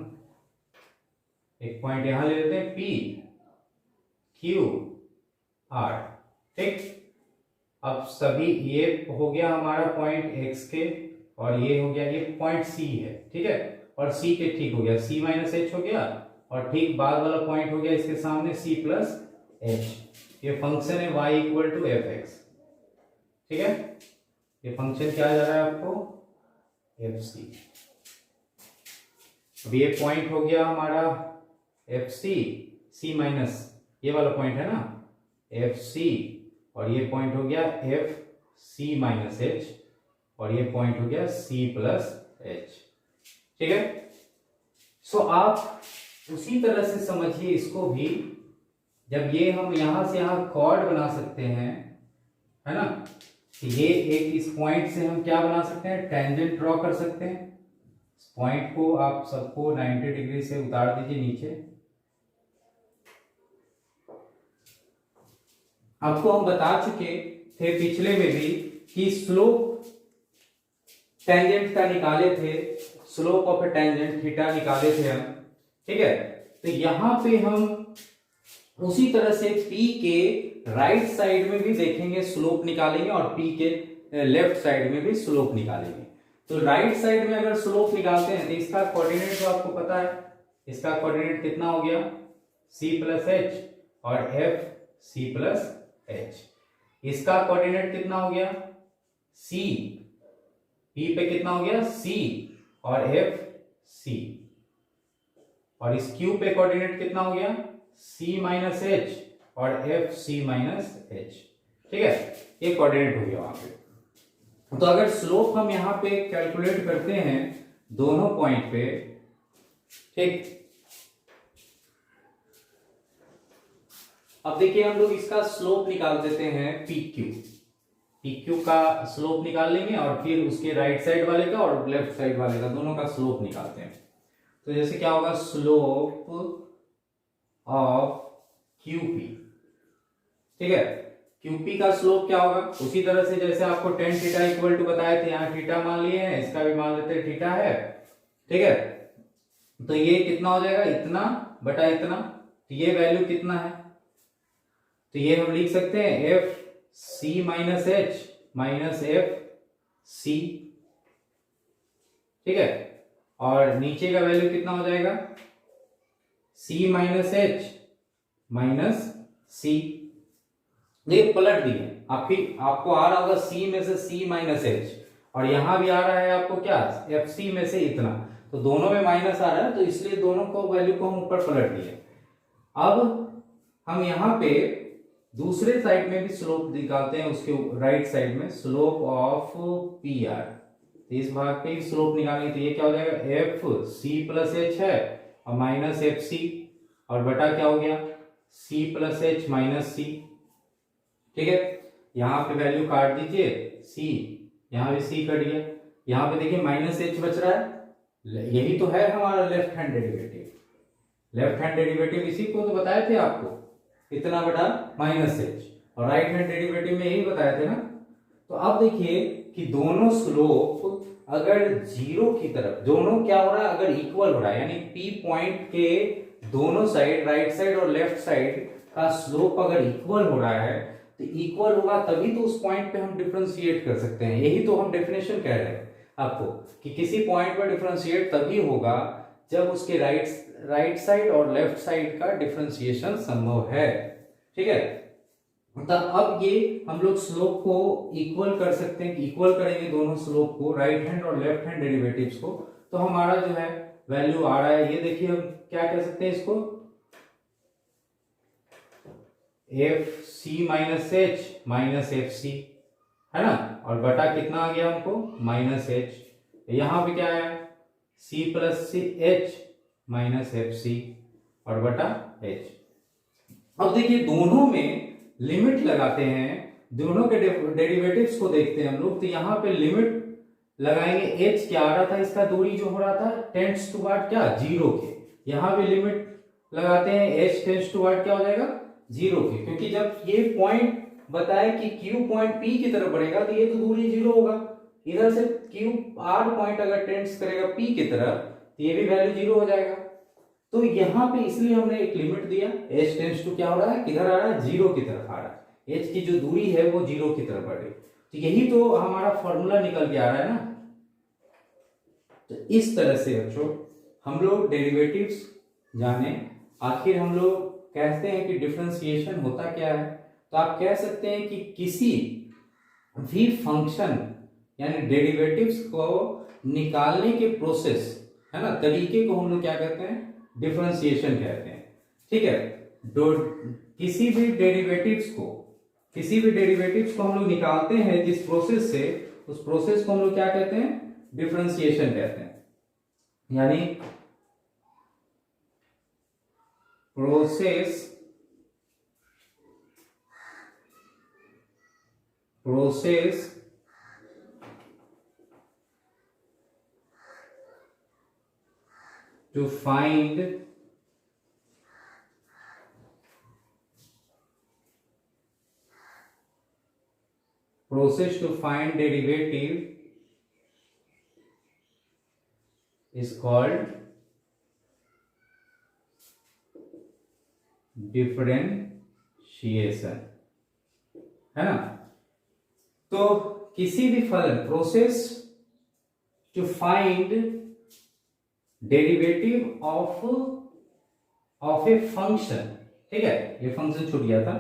एक पॉइंट यहां ले लेते हैं P Q R, ठीक। अब सभी ये हो गया हमारा पॉइंट x के और ये हो गया, ये पॉइंट C है, ठीक है, और C के ठीक हो गया c माइनस h हो गया और ठीक बाद वाला पॉइंट हो गया इसके सामने c प्लस h। ये फंक्शन है y equal to F X, ठीक है, ये फंक्शन क्या जा रहा है आपको, एफ सी। अब ये पॉइंट हो गया हमारा एफ सी, सी माइनस ये वाला पॉइंट है ना, एफ सी, और ये पॉइंट हो गया एफ सी माइनस एच और ये पॉइंट हो गया सी प्लस एच, ठीक है। सो आप उसी तरह से समझिए इसको भी, जब ये हम यहां से यहां कॉर्ड बना सकते हैं, है ना, ये एक इस पॉइंट से हम क्या बना सकते हैं, टेंजेंट ड्रॉ कर सकते हैं। इस पॉइंट को आप सबको 90 डिग्री से उतार दीजिए नीचे। आपको हम बता चुके थे पिछले में भी कि स्लोप टेंजेंट का निकाले थे, slope of A tangent theta निकाले थे हम, ठीक है। तो यहां पे हम उसी तरह से P के राइट साइड में भी देखेंगे, स्लोप निकालेंगे, और P के लेफ्ट साइड में भी स्लोप निकालेंगे। तो राइट साइड में अगर स्लोप निकालते हैं तो इसका कोऑर्डिनेट तो आपको पता है, इसका कोऑर्डिनेट कितना हो गया, c प्लस एच, और f c प्लस एच। इसका कोऑर्डिनेट कितना हो गया, c, p पे कितना हो गया c, और f c, और इस q पे कोऑर्डिनेट कितना हो गया, c माइनस एच, और f c माइनस एच, ठीक है। ये कोऑर्डिनेट हो गया वहां पे। तो अगर स्लोप हम यहां पे कैलकुलेट करते हैं दोनों पॉइंट पे, ठीक, अब देखिए हम लोग इसका स्लोप निकाल देते हैं PQ का स्लोप निकाल लेंगे, और फिर उसके राइट साइड वाले का और लेफ्ट साइड वाले का, दोनों का स्लोप निकालते हैं। तो जैसे क्या होगा, स्लोप ऑफ QP, ठीक है। QP का स्लोप क्या होगा, उसी तरह से जैसे आपको tan थीटा इक्वल टू बताए थे, यहाँ थीटा मान लिए हैं, इसका भी मान लेते हैं थीटा है, ठीक है। तो ये कितना हो जाएगा, इतना बटा इतना, तो ये वैल्यू कितना है, तो ये हम लिख सकते हैं F C minus H minus F C, ठीक है। और नीचे का वैल्यू कितना हो जाएगा, C minus H minus C. ये पलट दिए, आपको आ रहा होगा सी में से सी माइनस एच, और यहां भी आ रहा है आपको क्या, एफ सी में से इतना, तो दोनों में माइनस आ रहा है, तो इसलिए दोनों को वैल्यू को हम ऊपर पलट दिए। अब हम यहां पे दूसरे साइड में भी स्लोप निकालते हैं, उसके राइट साइड में स्लोप ऑफ पी आर, तो इस भाग पे स्लोप निकालेंगे, तो ये क्या हो जाएगा, एफ सी प्लस एच है और माइनस एफ सी, और बटा क्या हो गया, सी प्लस एच माइनस सी, ठीक है। यहां पे वैल्यू काट दीजिए, सी, यहां भी सी कट गया, यहां पे देखिए माइनस एच बच रहा है, यही तो है हमारा left hand derivative. Left hand derivative इसी को तो बताए थे आपको, इतना बटा माइनस एच, और राइट हैंड डेरिवेटिव में यही बताए थे ना। तो अब देखिए कि दोनों स्लोप अगर जीरो की तरफ, दोनों क्या हो रहा है, अगर इक्वल हो रहा है, यानी पी पॉइंट के दोनों साइड, राइट साइड और लेफ्ट साइड का स्लोप अगर इक्वल हो रहा है, तो इक्वल होगा तभी तो उस पॉइंट पे हम डिफरेंशिएट कर सकते हैं। यही तो हम डेफिनेशन कह रहे हैं आपको, कि किसी पॉइंट पर डिफरेंशिएट तभी होगा जब उसके राइट साइड और लेफ्ट साइड का डिफरेंशिएशन संभव है, ठीक है। तो अब ये हम लोग स्लोप को इक्वल कर सकते हैं, इक्वल करेंगे दोनों स्लोप को, राइट हैंड और लेफ्ट हैंड डेरिवेटिव्स को, तो हमारा जो है वैल्यू आ रहा है, ये देखिए हम क्या कह सकते हैं इसको, F C minus H minus F C, है ना, और बटा कितना आ गया हमको, माइनस एच, यहां पे क्या है, C plus C H minus F C, और बटा एच। अब देखिए दोनों में लिमिट लगाते हैं, दोनों के डेरिवेटिव्स को देखते हैं हम लोग, तो यहां पे लिमिट लगाएंगे, एच क्या आ रहा था, इसका दूरी जो हो रहा था टेंड्स टुवर्ड क्या, जीरो के, यहां भी लिमिट लगाते हैं, एच टेंड्स टुवर्ड क्या हो जाएगा, जीरो के, क्योंकि जब ये पॉइंट बताए कि क्यू पॉइंट पी की तरफ बढ़ेगा तो ये तो दूरी जीरो होगा, इधर से क्यू आर पॉइंट अगर टेंड्स करेगा पी की तरफ तो ये भी वैल्यू जीरो हो जाएगा। तो यहां पे इसलिए हमने एक लिमिट दिया, एच टेंड्स टू क्या हो रहा है, किधर आ रहा है, जीरो की तरफ आ रहा है, एच की जो दूरी है वो जीरो की तरफ बढ़ रही, तो यही तो हमारा फॉर्मूला निकल के आ रहा है ना। तो इस तरह से बच्चों हम लोग डेरिवेटिव्स जाने, आखिर हम लोग कहते हैं कि डिफरेंशिएशन होता क्या है, तो आप कह सकते हैं कि किसी भी फंक्शन यानी डेरिवेटिव्स को निकालने के प्रोसेस, है ना, तरीके को हम लोग क्या कहते हैं, डिफरेंशिएशन कहते हैं, ठीक है। किसी भी डेरिवेटिव्स को हम लोग निकालते हैं जिस प्रोसेस से, उस प्रोसेस को हम लोग क्या कहते हैं, डिफरेंशिएशन कहते हैं, यानी process to find derivative is called differentiation, है ना। तो किसी भी फलन, process to find derivative of a function, ठीक है, ये फंक्शन छूट गया था।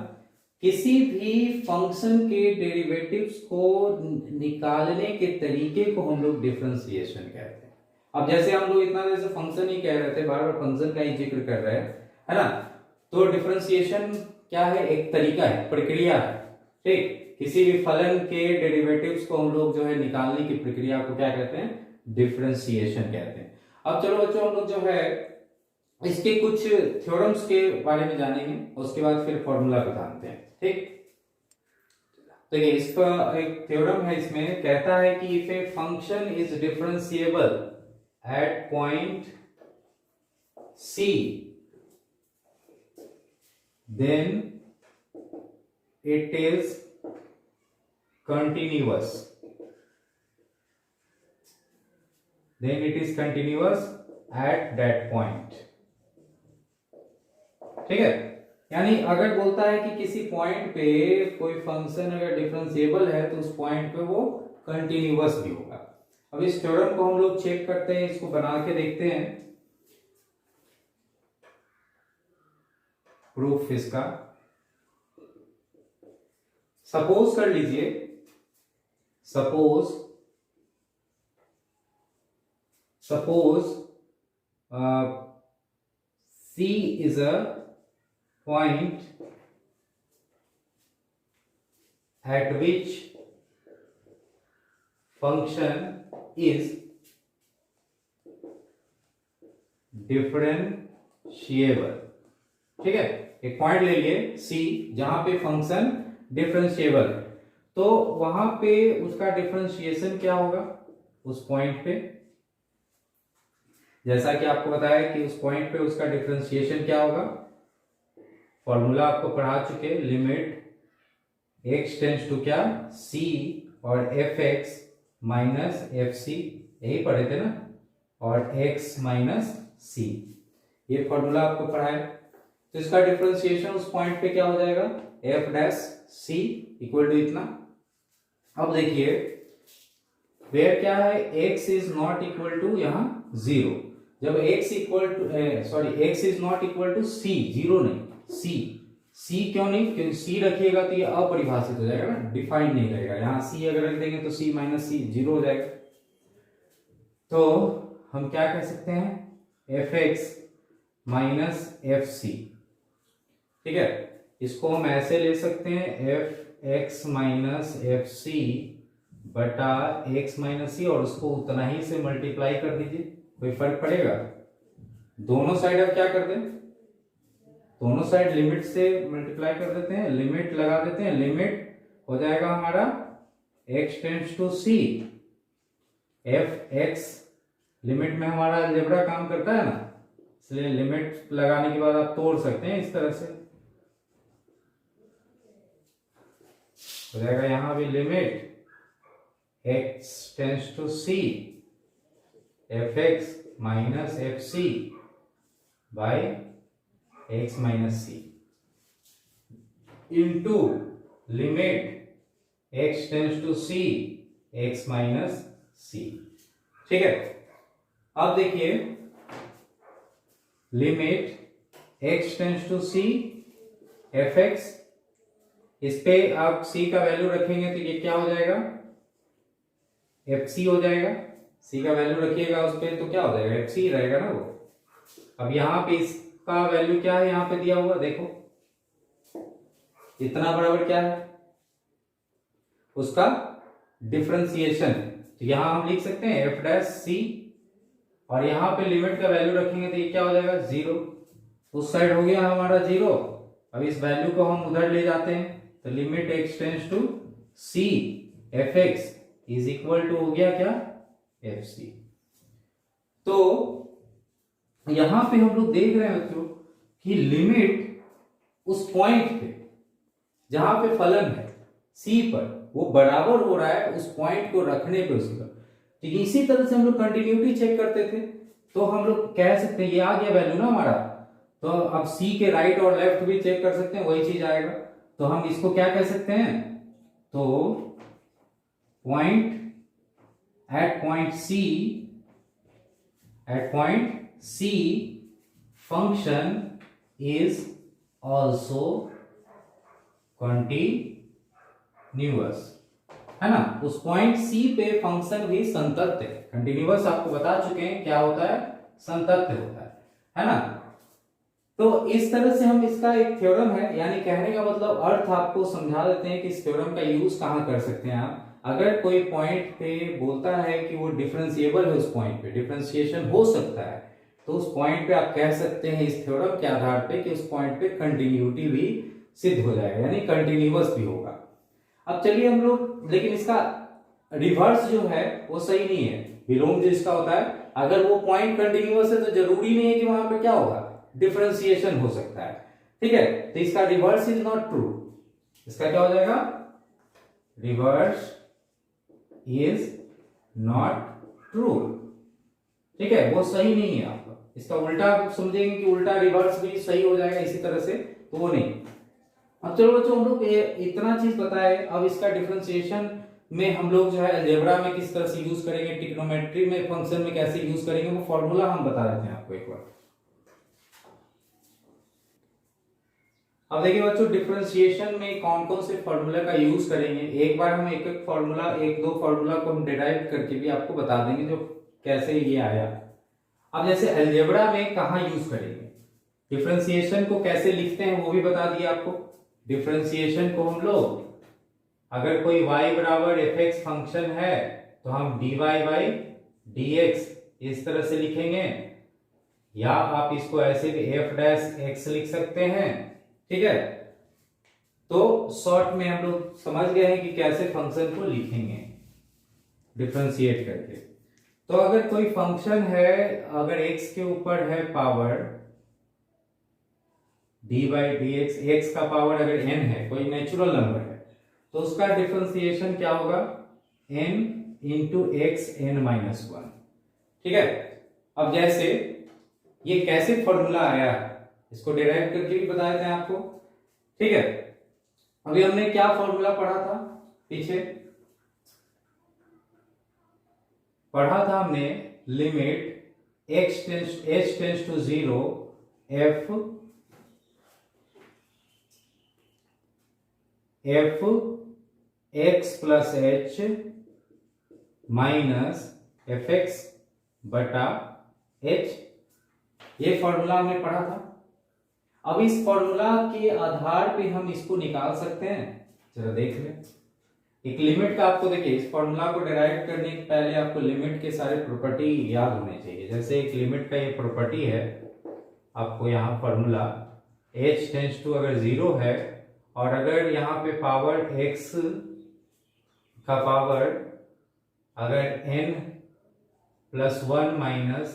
किसी भी फंक्शन के डेरिवेटिव्स को निकालने के तरीके को हम लोग डिफरेंशिएशन कहते हैं। अब जैसे हम लोग इतना देर से फंक्शन ही कह रहे थे, बार बार फंक्शन का ही जिक्र कर रहे हैं, है ना। तो डिफरेंशिएशन क्या है, एक तरीका है, प्रक्रिया है, ठीक। किसी भी फलन के डेरिवेटिव्स को हम लोग जो है निकालने की प्रक्रिया को क्या कहते हैं, डिफरेंशिएशन कहते हैं। अब चलो बच्चों, हम लोग जो है इसके कुछ थ्योरम्स के बारे में जानेंगे, उसके बाद फिर फॉर्मूला को जानते हैं, ठीक। देखिए, इसका एक थ्योरम है, इसमें कहता है कि if a function is differentiable at point C, then it is continuous, then it is continuous at that point, ठीक है। यानी अगर बोलता है कि किसी पॉइंट पे कोई फंक्शन अगर डिफरेंशिएबल है तो उस पॉइंट पे वो कंटिन्यूअस भी होगा। अब इस थ्योरम को हम लोग चेक करते हैं, इसको बना के देखते हैं प्रूफ इसका। सपोज कर लीजिए, suppose C is a point at which function is differentiable, ठीक है। एक पॉइंट ले लिए C जहां पे फंक्शन डिफरेंशिएबल है, तो वहां पे उसका डिफरेंशिएशन क्या होगा उस पॉइंट पे। जैसा कि आपको बताया कि उस पॉइंट पे उसका डिफरेंशिएशन क्या होगा, फॉर्मूला आपको पढ़ा चुके, लिमिट x टेंड्स टू क्या, c और fx माइनस fc, यही पढ़े थे ना, और x माइनस c, ये फॉर्मूला आपको पढ़ाया। तो इसका डिफरेंशिएशन उस पॉइंट पे क्या हो जाएगा, f dash c equal to इतना। अब देखिए, वेयर क्या है, x is not equal to यहां 0। जब x इक्वल to x is not equal to c, 0 नहीं, c क्यों नहीं, क्योंकि c रखिएगा तो ये अपरिभाषित हो जाएगा ना, डिफाइंड नहीं रहेगा। यहां c अगर रख देंगे तो c माइनस c 0 हो जाएगा। तो हम क्या कह सकते हैं, fx माइनस fc, ठीक है। इसको हम ऐसे ले सकते हैं, fx माइनस fc बटा x माइनस c, और उसको उतना ही से मल्टीप्लाई कर दीजिए, कोई फर्क पड़ेगा। दोनों साइड अब क्या कर दें, दोनों साइड लिमिट से मल्टीप्लाई कर देते हैं, लिमिट लगा देते हैं, लिमिट हो जाएगा हमारा x tends to c, fx लिमिट में हमारा अलजेब्रा काम करता है ना, इसलिए लिमिट लगाने के बाद आप तोड़ सकते हैं इस तरह से, हो जाएगा यहां भी limit x tends to c fx minus fc by x minus c into limit x tends to c x minus c, ठीक है। अब देखिए, limit x tends to c fx, इस पे आप c का वैल्यू रखेंगे तो ये क्या हो जाएगा, fc हो जाएगा। c का वैल्यू रखिएगा उस पे तो क्या हो जाएगा, fc रहेगा ना वो। अब यहाँ पे इसका वैल्यू क्या है, यहाँ पे दिया हुआ देखो, इतना बराबर क्या है, उसका डिफरेंशिएशन। तो यहां हम लिख सकते हैं f डैश c, और यहां पे लिमिट का वैल्यू रखेंगे तो ये क्या हो जाएगा, 0। उस साइड हो गया हमारा 0। अब इस वैल्यू को हम उधर ले जाते हैं, तो limit x tends to c fx is equal to हो गया क्या, fc। तो यहां पे हम लोग देख रहे हैं बच्चों कि लिमिट उस पॉइंट पे जहां पे फलन है c पर, वो बराबर हो रहा है उस पॉइंट को रखने पे उसका। तो इसी तरह से हम लोग कंटिन्यूटी चेक करते थे तो हम लोग कह सकते हैं ये आ गया वैल्यू ना हमारा, तो अब सी के राइट और लेफ्ट भी चेक कर सकते हैं, वही चीज आएगा। तो हम इसको क्या कह सकते हैं, तो point at point C function is also continuous, है ना। उस पॉइंट सी पे फंक्शन भी संतत्य है। कंटिन्यूअस आपको बता चुके हैं क्या होता है, संतत्य होता है ना। तो इस तरह से हम इसका एक थ्योरम है, यानी कहने का मतलब अर्थ आपको समझा देते हैं कि इस थ्योरम का यूज कहां कर सकते हैं आप। अगर कोई पॉइंट पे बोलता है कि वो डिफरेंशिएबल है, उस पॉइंट पे डिफरेंशिएशन हो सकता है, तो उस पॉइंट पे आप कह सकते हैं इस थ्योरम के आधार पे कि उस पॉइंट पे कंटिन्यूटी भी सिद्ध हो जाएगा, यानी कंटिन्यूअस भी होगा। अब चलिए हम लोग, लेकिन इसका रिवर्स जो है वो सही नहीं है। विलोम जो इसका होता है, अगर वो पॉइंट कंटिन्यूअस है तो जरूरी नहीं है कि वहां पे क्या होगा, डिफरेंशिएशन हो सकता है, ठीक है। तो इसका रिवर्स इज नॉट ट्रू। इसका क्या हो जाएगा, रिवर्स इज नॉट ट्रू, ठीक है, वो सही नहीं है आपका। इसका उल्टा आप समझेंगे कि उल्टा रिवर्स भी सही हो जाएगा इसी तरह से, तो वो नहीं। अब चलो बच्चों, हम लोग इतना चीज पता है। अब इसका डिफरेंशिएशन में हम लोग जो है अलजेब्रा में किस तरह से यूज करेंगे, ट्रिग्नोमेट्री में फंक्शन में कैसे यूज करेंगे, वो फॉर्मूला हम बता देते हैं आपको एक बार। अब देखिए बच्चों, डिफरेंशिएशन में कौन कौन से फॉर्मूला का यूज करेंगे, एक बार हम एक एक फॉर्मूला, एक दो फॉर्मूला को हम डिराइव करके भी आपको बता देंगे जो कैसे ये आया। अब जैसे अलजेब्रा में कहां यूज करेंगे, डिफरेंशिएशन को कैसे लिखते हैं वो भी बता दिया आपको। डिफरेंशिएशन को हम लोग, अगर कोई y बराबर fx फंक्शन है तो हम dy बाई dx इस तरह से लिखेंगे, या आप इसको ऐसे भी f डैश x लिख सकते हैं, ठीक है। तो शॉर्ट में हम लोग समझ गए हैं कि कैसे फंक्शन को लिखेंगे डिफरेंशिएट करके। तो अगर कोई फंक्शन है, अगर x के ऊपर है power dy by D x, x का पावर अगर n है, कोई नेचुरल नंबर है, तो उसका डिफरेंशिएशन क्या होगा, n into X N minus one, ठीक है। अब जैसे ये कैसे फॉर्मूला आया, इसको डिराइव करके भी बताए थे आपको, ठीक है। अभी हमने क्या फॉर्मूला पढ़ा था, पीछे पढ़ा था हमने, limit h tends to 0 f x plus h minus F x बटा h, ये फॉर्मूला हमने पढ़ा था। अब इस फॉर्मूला के आधार पे हम इसको निकाल सकते हैं, जरा देख लें। एक लिमिट का आपको देखिए, इस फॉर्मूला को डिराइव करने के पहले आपको लिमिट के सारे प्रॉपर्टी याद होने चाहिए। जैसे एक लिमिट का ये प्रॉपर्टी है, आपको यहाँ फॉर्मूला h टेंस टू अगर 0 है, और अगर यहाँ पे पावर x का पावर अगर n प्लस 1 माइनस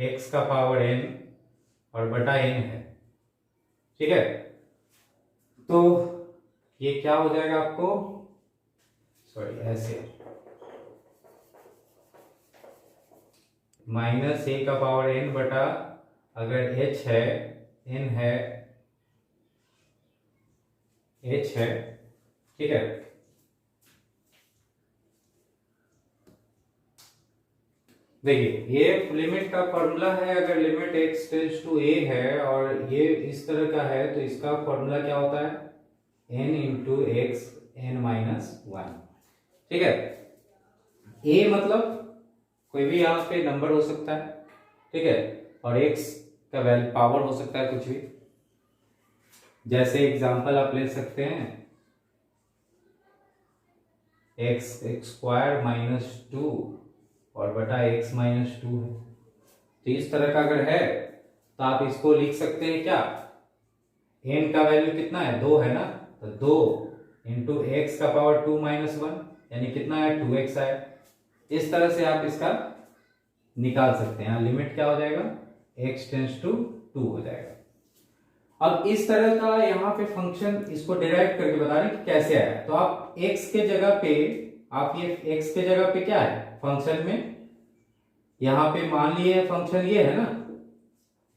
x का पावर n और बटा n है, ठीक है, तो ये क्या हो जाएगा आपको, सॉरी ऐसे, माइनस a का पावर n बटा अगर h है, n है, h है, ठीक है। देखिए ये लिमिट का फॉर्मूला है, अगर limit x tends to a है और ये इस तरह का है, तो इसका फॉर्मूला क्या होता है, n into X N minus one, ठीक है। a मतलब कोई भी यहाँ पे नंबर हो सकता है, ठीक है, और x का वैल्यू पावर हो सकता है कुछ भी। जैसे एग्जांपल आप ले सकते हैं, x स्क्वायर माइनस 2 और बटा x माइनस 2 है। तो इस तरह का अगर है तो आप इसको लिख सकते हैं क्या, n का वैल्यू कितना है, 2 है ना, तो 2 इंटू एक्स का पावर 2 माइनस 1, यानी कितना है, 2x आया। इस तरह से आप इसका निकाल सकते हैं। लिमिट क्या हो जाएगा, x टेंस टू 2 हो जाएगा। अब इस तरह का यहाँ पे फंक्शन, इसको डिराइव करके बता रहे हैं कि कैसे आया। तो आप x के जगह पे, आप ये x के जगह पे क्या है फंक्शन में, यहाँ पे मान लिए फंक्शन ये है ना,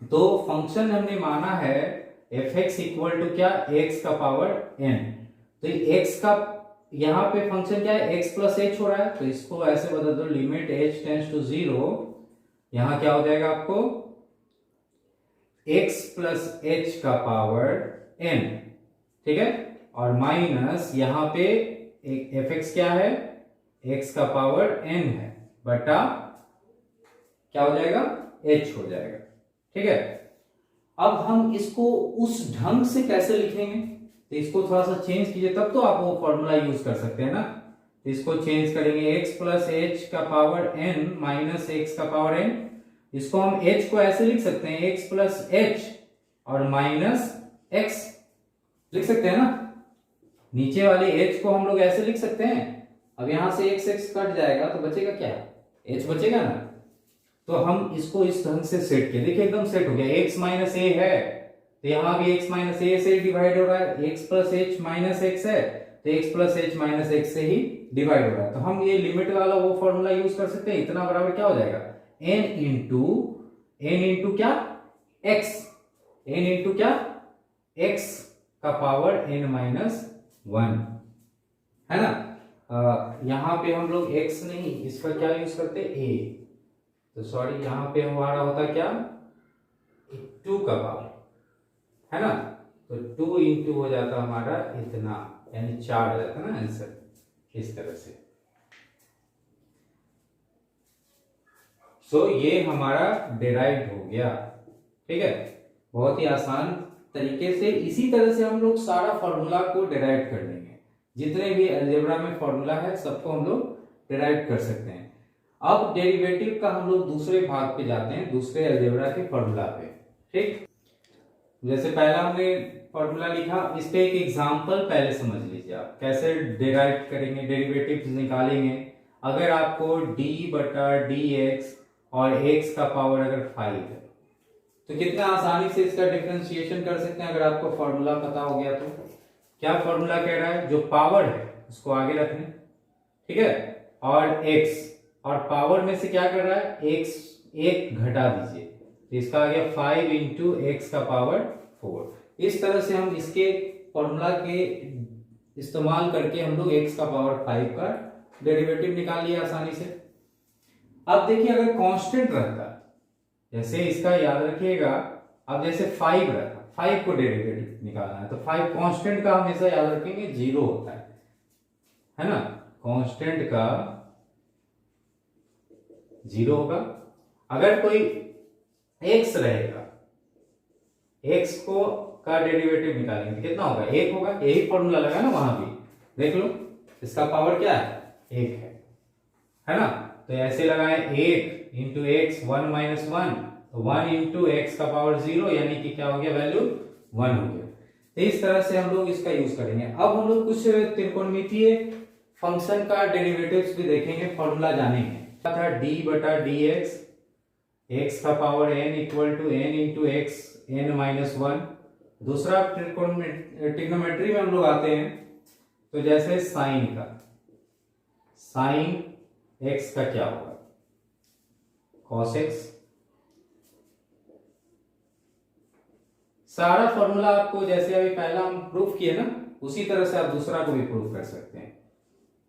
तो फंक्शन हमने माना है एफ एक्स इक्वल टू क्या, एक्स का पावर n। तो एक्स का यहाँ पे फंक्शन क्या है, x प्लस एच हो रहा है, तो इसको ऐसे बदल दो, लिमिट h टेंड्स टू 0, यहाँ क्या हो जाएगा आपको x प्लस एच का पावर n, ठीक है, और माइनस यहाँ पे एफ एक्स क्या है, x का पावर n है, बटा क्या हो जाएगा, h हो जाएगा, ठीक है। अब हम इसको उस ढंग से कैसे लिखेंगे, तो इसको थोड़ा सा चेंज कीजिए, तब तो आप वो फॉर्मूला यूज कर सकते हैं ना। तो इसको चेंज करेंगे, x प्लस एच का पावर n माइनस एक्स का पावर n, इसको हम h को ऐसे लिख सकते हैं, x प्लस एच और माइनस x लिख सकते हैं ना। नीचे वाले h को हम लोग ऐसे लिख सकते हैं, अब यहां से x कट जाएगा तो बचेगा क्या, h बचेगा ना। तो हम इसको इस ढंग से सेट किया, देखिए एकदम सेट हो गया, x माइनस ए है तो यहां भी x माइनस ए से डिवाइड हो रहा है, x plus h minus x है तो x plus h minus x से ही डिवाइड हो रहा है। तो हम ये लिमिट वाला वो फॉर्मूला यूज कर सकते हैं, इतना बराबर क्या हो जाएगा, n इंटू क्या, x, n इंटू क्या, x का पावर n माइनस 1, है ना। यहां पे हम लोग x नहीं, इसका क्या यूज करते, a, तो सॉरी यहाँ पे हमारा होता क्या, 2 का पावर, है ना, तो 2 इंटू हो जाता हमारा इतना, यानी 4 आ जाता ना आंसर, इस तरह से। सो ये हमारा डिराइव्ड हो गया, ठीक है, बहुत ही आसान तरीके से। इसी तरह से हम लोग सारा फॉर्मूला को डिराइव कर लेंगे, जितने भी अलजेब्रा में फॉर्मूला है सबको हम लोग डिराइव कर सकते हैं। अब डेरिवेटिव का हम लोग दूसरे भाग पे जाते हैं, दूसरे अलजेब्रा के फॉर्मूला पे, ठीक। जैसे पहला हमने फॉर्मूला लिखा, इस पे एक एग्जांपल पहले समझ लीजिए, आप कैसे डिराइव करेंगे, डेरिवेटिव निकालेंगे। अगर आपको d बटा dx और x का पावर अगर 5 है तो कितना आसानी से इसका डिफरेंशिएशन कर सकते हैं, अगर आपको फॉर्मूला पता हो गया तो। क्या फॉर्मूला कह रहा है, जो पावर है उसको आगे रखने, ठीक है, और x, और पावर में से क्या कर रहा है, x एक घटा दीजिए, तो इसका आ गया 5 इंटू एक्स का पावर 4। इस तरह से हम इसके फॉर्मूला के इस्तेमाल करके हम लोग x का पावर 5 का डेरिवेटिव निकाल लिया आसानी से। अब देखिए अगर कांस्टेंट रहता, जैसे इसका याद रखिएगा, अब जैसे 5 रखा, 5 को डेरिवेटिव निकालना है तो 5 कांस्टेंट का हमेशा याद रखेंगे 0 होता है ना, कांस्टेंट का 0 होगा। अगर कोई x रहेगा, x को का डेरिवेटिव निकालेंगे कितना होगा, 1 होगा, यही फॉर्मूला लगा ना, वहां भी देख लो, इसका पावर क्या है, 1 है ना। तो ऐसे लगाए 8 इंटू एक्स 1 माइनस 1, तो 1 इंटू एक्स का पावर 0, यानी कि क्या हो गया, वैल्यू 1 हो गया। तो इस तरह से हम लोग इसका यूज करेंगे। अब हम लोग कुछ त्रिकोणमितीय फंक्शन का डेरिवेटिव्स भी देखेंगे, फॉर्मूला जानेंगे। था d बटा dx, x का power n equal to n into X n minus 1। दूसरा ट्रिग्नोमेट्री में हम लोग आते हैं, तो जैसे साइन का, साइन x का क्या होगा, cos x। सारा फॉर्मूला आपको जैसे अभी पहला हम प्रूफ किए ना, उसी तरह से आप दूसरा को भी प्रूफ कर सकते हैं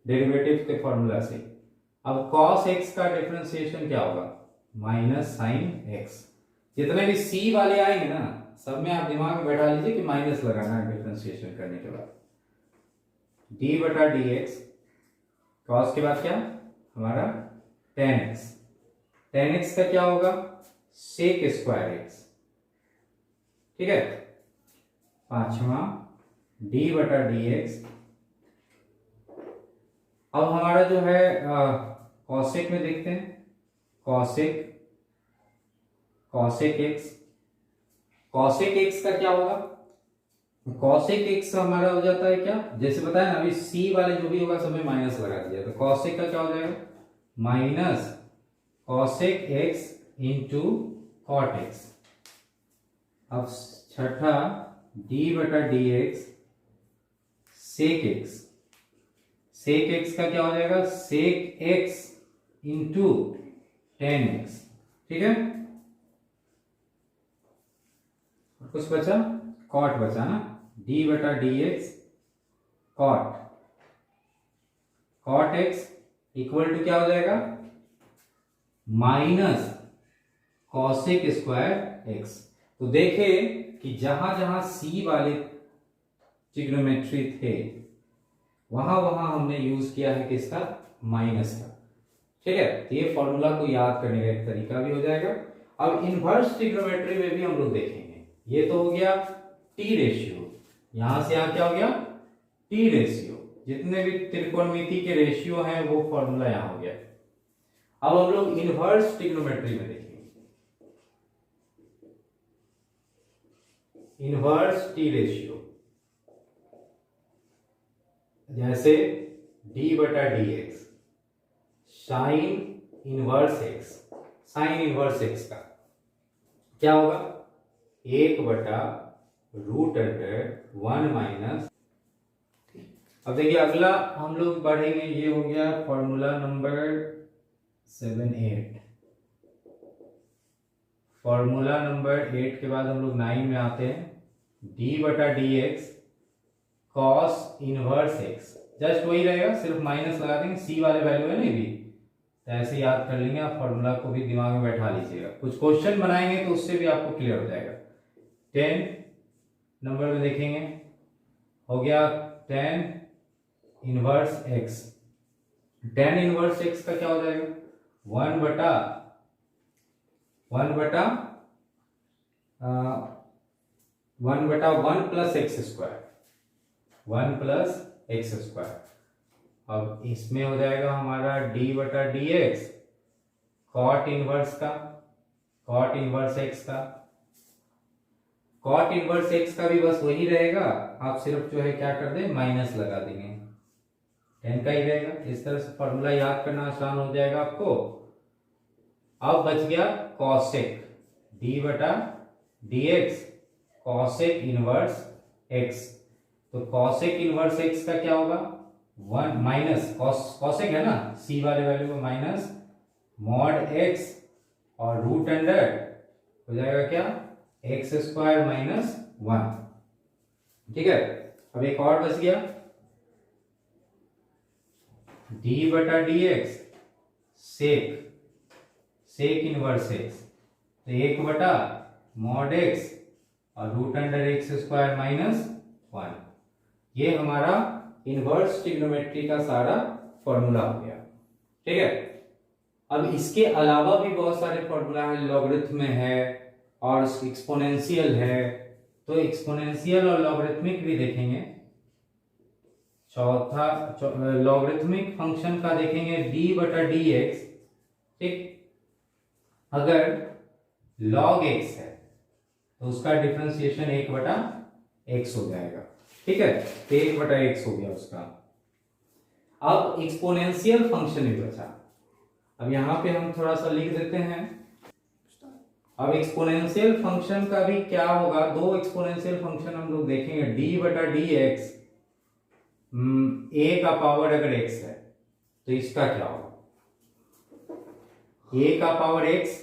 डेरिवेटिव के फॉर्मूला से। अब cos x का डिफरेंशिएशन क्या होगा, माइनस साइन x। जितने भी c वाले आएंगे ना, सब में आप दिमाग में बैठा लीजिए कि माइनस लगाना है डिफरेंशिएशन करने के बाद। d बटा dx, cos के बाद क्या हमारा tan x, tan x का क्या होगा, sec स्क्वायर x, ठीक है। पांचवा d बटा dx। अब हमारा जो है cosec में देखते हैं, cosec x, cosec x का क्या होगा, cosec x हमारा हो जाता है क्या, जैसे बताया ना अभी c वाले जो भी होगा सब में माइनस लगा दिया, तो cosec का क्या हो जाएगा, minus cosec x into cot x। अब छठा d बटा dx sec x, sec x का क्या हो जाएगा, sec x इंटू 10x, ठीक है। और कुछ बचा, कॉट बचा ना, d बटा D X cot X equal to क्या हो जाएगा, माइनस कॉसेक स्क्वायर एक्स। तो देखें कि जहां जहां सी वाले ट्रिग्नोमेट्री थे वहां वहां हमने यूज किया है किसका, माइनस का, ठीक है। तो ये फॉर्मूला को याद करने का एक तरीका भी हो जाएगा। अब इनवर्स ट्रिग्नोमेट्री में भी हम लोग देखेंगे। ये तो हो गया टी रेशियो, यहां से यहां क्या हो गया, टी रेशियो, जितने भी त्रिकोणमिति के रेशियो हैं वो फॉर्मूला यहां हो गया। अब हम लोग इनवर्स ट्रिग्नोमेट्री में देखेंगे। इनवर्स टी रेशियो, जैसे d बटा D x sine inverse x, sine inverse x का क्या होगा, 1 बटा रूट अंडर 1 माइनस। अब देखिए अगला हम लोग पढ़ेंगे, ये हो गया फॉर्मूला नंबर 7-8। फॉर्मूला नंबर 8 के बाद हम लोग 9 में आते हैं, d बटा D x cos inverse x, just वही रहेगा, सिर्फ माइनस लगा देंगे, सी वाले वैल्यू है ना भी, तो ऐसे याद कर लेंगे। आप फॉर्मूला को भी दिमाग में बैठा लीजिएगा, कुछ क्वेश्चन बनाएंगे तो उससे भी आपको क्लियर हो जाएगा। 10 नंबर में देखेंगे, हो गया 10 इनवर्स एक्स, 10 इनवर्स एक्स का क्या हो जाएगा, 1 बटा 1 plus x square, 1 plus x square. अब इसमें हो जाएगा हमारा d बटा डी एक्स कॉट इनवर्स का, कॉट इनवर्स एक्स का, कॉट इनवर्स एक्स का भी बस वही रहेगा, आप सिर्फ जो है क्या कर दें, माइनस लगा देंगे, 10 का ही रहेगा। इस तरह से फॉर्मूला याद करना आसान हो जाएगा आपको। अब बच गया कॉसेक, d बटा D x cosec inverse X. तो कॉसेक इनवर्स एक्स का क्या होगा, 1 माइनस कॉसेक है ना, सी वाले वैल्यू में माइनस मॉड एक्स और रूट अंडर हो जाएगा क्या, एक्स स्क्वायर माइनस 1, ठीक है। अब एक और बच गया, d बटा D X sec inverse X, तो 1 बटा मॉड एक्स और root under X square minus 1। ये हमारा इनवर्स ट्रिग्नोमेट्री का सारा फॉर्मूला हो गया, ठीक है। अब इसके अलावा भी बहुत सारे फॉर्मूला है, लॉगरिथम है और एक्सपोनेंशियल है, तो एक्सपोनेंशियल और लॉगरिथमिक भी देखेंगे। चौथा लॉगरिथमिक फंक्शन का देखेंगे, d बटा डी एक्स, ठीक। अगर log x है तो उसका डिफरेंशिएशन 1 बटा x हो जाएगा, ठीक है। तो 1 बटा x हो गया उसका। अब एक्सपोनेंशियल फंक्शन भी बचा, अब यहां पे हम थोड़ा सा लिख देते हैं। अब एक्सपोनेंशियल फंक्शन का भी क्या होगा, दो एक्सपोनेंशियल फंक्शन हम लोग देखेंगे, d बटा डी एक्स, a का पावर अगर x है तो इसका क्या होगा, a का power x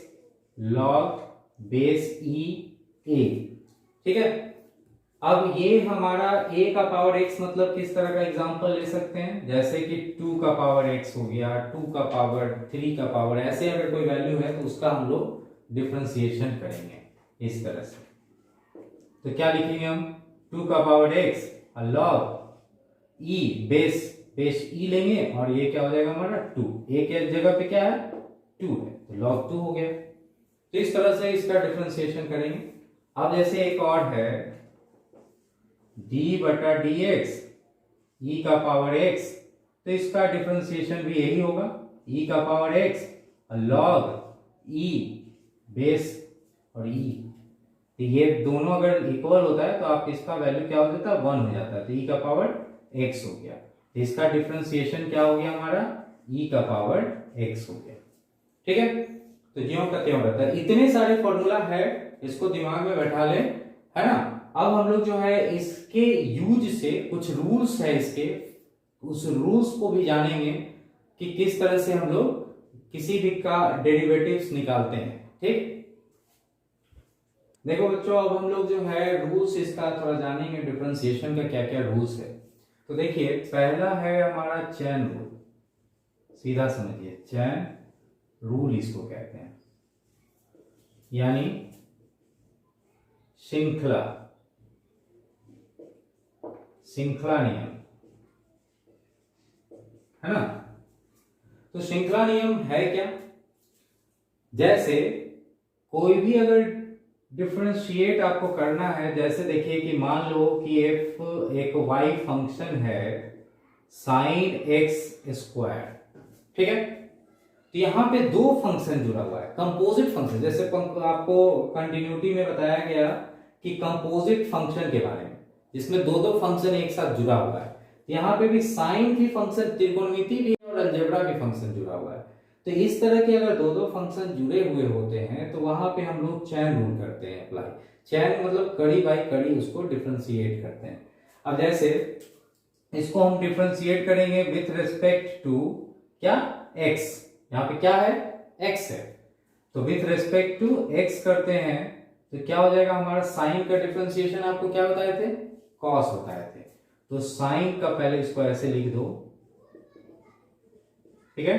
log base e a, ठीक है। अब ये हमारा a का पावर x मतलब किस तरह का एग्जांपल ले सकते हैं, जैसे कि 2 का पावर x हो गया, 2 का पावर 3 का पावर, ऐसे अगर कोई वैल्यू है तो उसका हम लोग डिफरेंशिएशन करेंगे इस तरह से। तो क्या लिखेंगे हम, 2 का पावर x और log e बेस e लेंगे और ये क्या हो जाएगा हमारा 2, a के जगह पे क्या है 2 है तो log 2 हो गया। तो इस तरह से इसका डिफरेंशिएशन करेंगे। अब जैसे एक और है, d बटा डी एक्स ई का पावर x, तो इसका डिफरेंशिएशन भी यही होगा, e का पावर x और log e बेस और e, तो ये दोनों अगर इक्वल होता है तो आप इसका वैल्यू क्या हो जाता है 1 हो जाता है, तो e का पावर x हो गया। तो इसका डिफरेंशिएशन क्या हो गया हमारा, e का पावर x हो गया, ठीक है। तो ज्यों का त्यों रहता है। इतने सारे फॉर्मूला है, इसको दिमाग में बैठा ले, है ना। अब हम लोग जो है इसके यूज से कुछ रूल्स है इसके, उस रूल्स को भी जानेंगे कि किस तरह से हम लोग किसी भी का डेरिवेटिव्स निकालते हैं। ठीक, देखो बच्चों अब हम लोग जो है रूल्स इसका थोड़ा जानेंगे, डिफरेंशिएशन का क्या क्या रूल्स है। तो देखिए पहला है हमारा चेन रूल, सीधा समझिए चेन रूल इसको कहते हैं, यानी श्रृंखला नियम, है ना। तो श्रृंखला नियम है क्या, जैसे कोई भी अगर डिफरेंशिएट आपको करना है, जैसे देखिए कि मान लो कि एफ एक वाई फंक्शन है साइन एक्स स्क्वायर, ठीक है। तो यहां पे दो फंक्शन जुड़ा हुआ है, कंपोजिट फंक्शन, जैसे आपको कंटिन्यूटी में बताया गया कि कंपोजिट फंक्शन के बारे में, जिसमें दो दो फंक्शन एक साथ जुड़ा हुआ है। यहाँ पे भी साइन की फंक्शन, त्रिकोणमिति भी और अलजेब्रा भी फंक्शन जुड़ा हुआ है। तो इस तरह के अगर दो दो फंक्शन जुड़े हुए होते हैं तो वहां पे हम लोग चेन रूल करते हैं अप्लाई। चेन मतलब कड़ी बाई कड़ी उसको डिफरेंशिएट करते हैं। अब जैसे इसको हम डिफरेंशिएट करेंगे विथ रिस्पेक्ट टू क्या, एक्स, यहाँ पे क्या है, एक्स है। तो विथ रिस्पेक्ट टू एक्स करते हैं तो क्या हो जाएगा, हमारा साइन का डिफरेंशिएशन आपको क्या बताए थे, कॉस बताए थे। तो साइन का पहले इसको ऐसे लिख दो, ठीक है,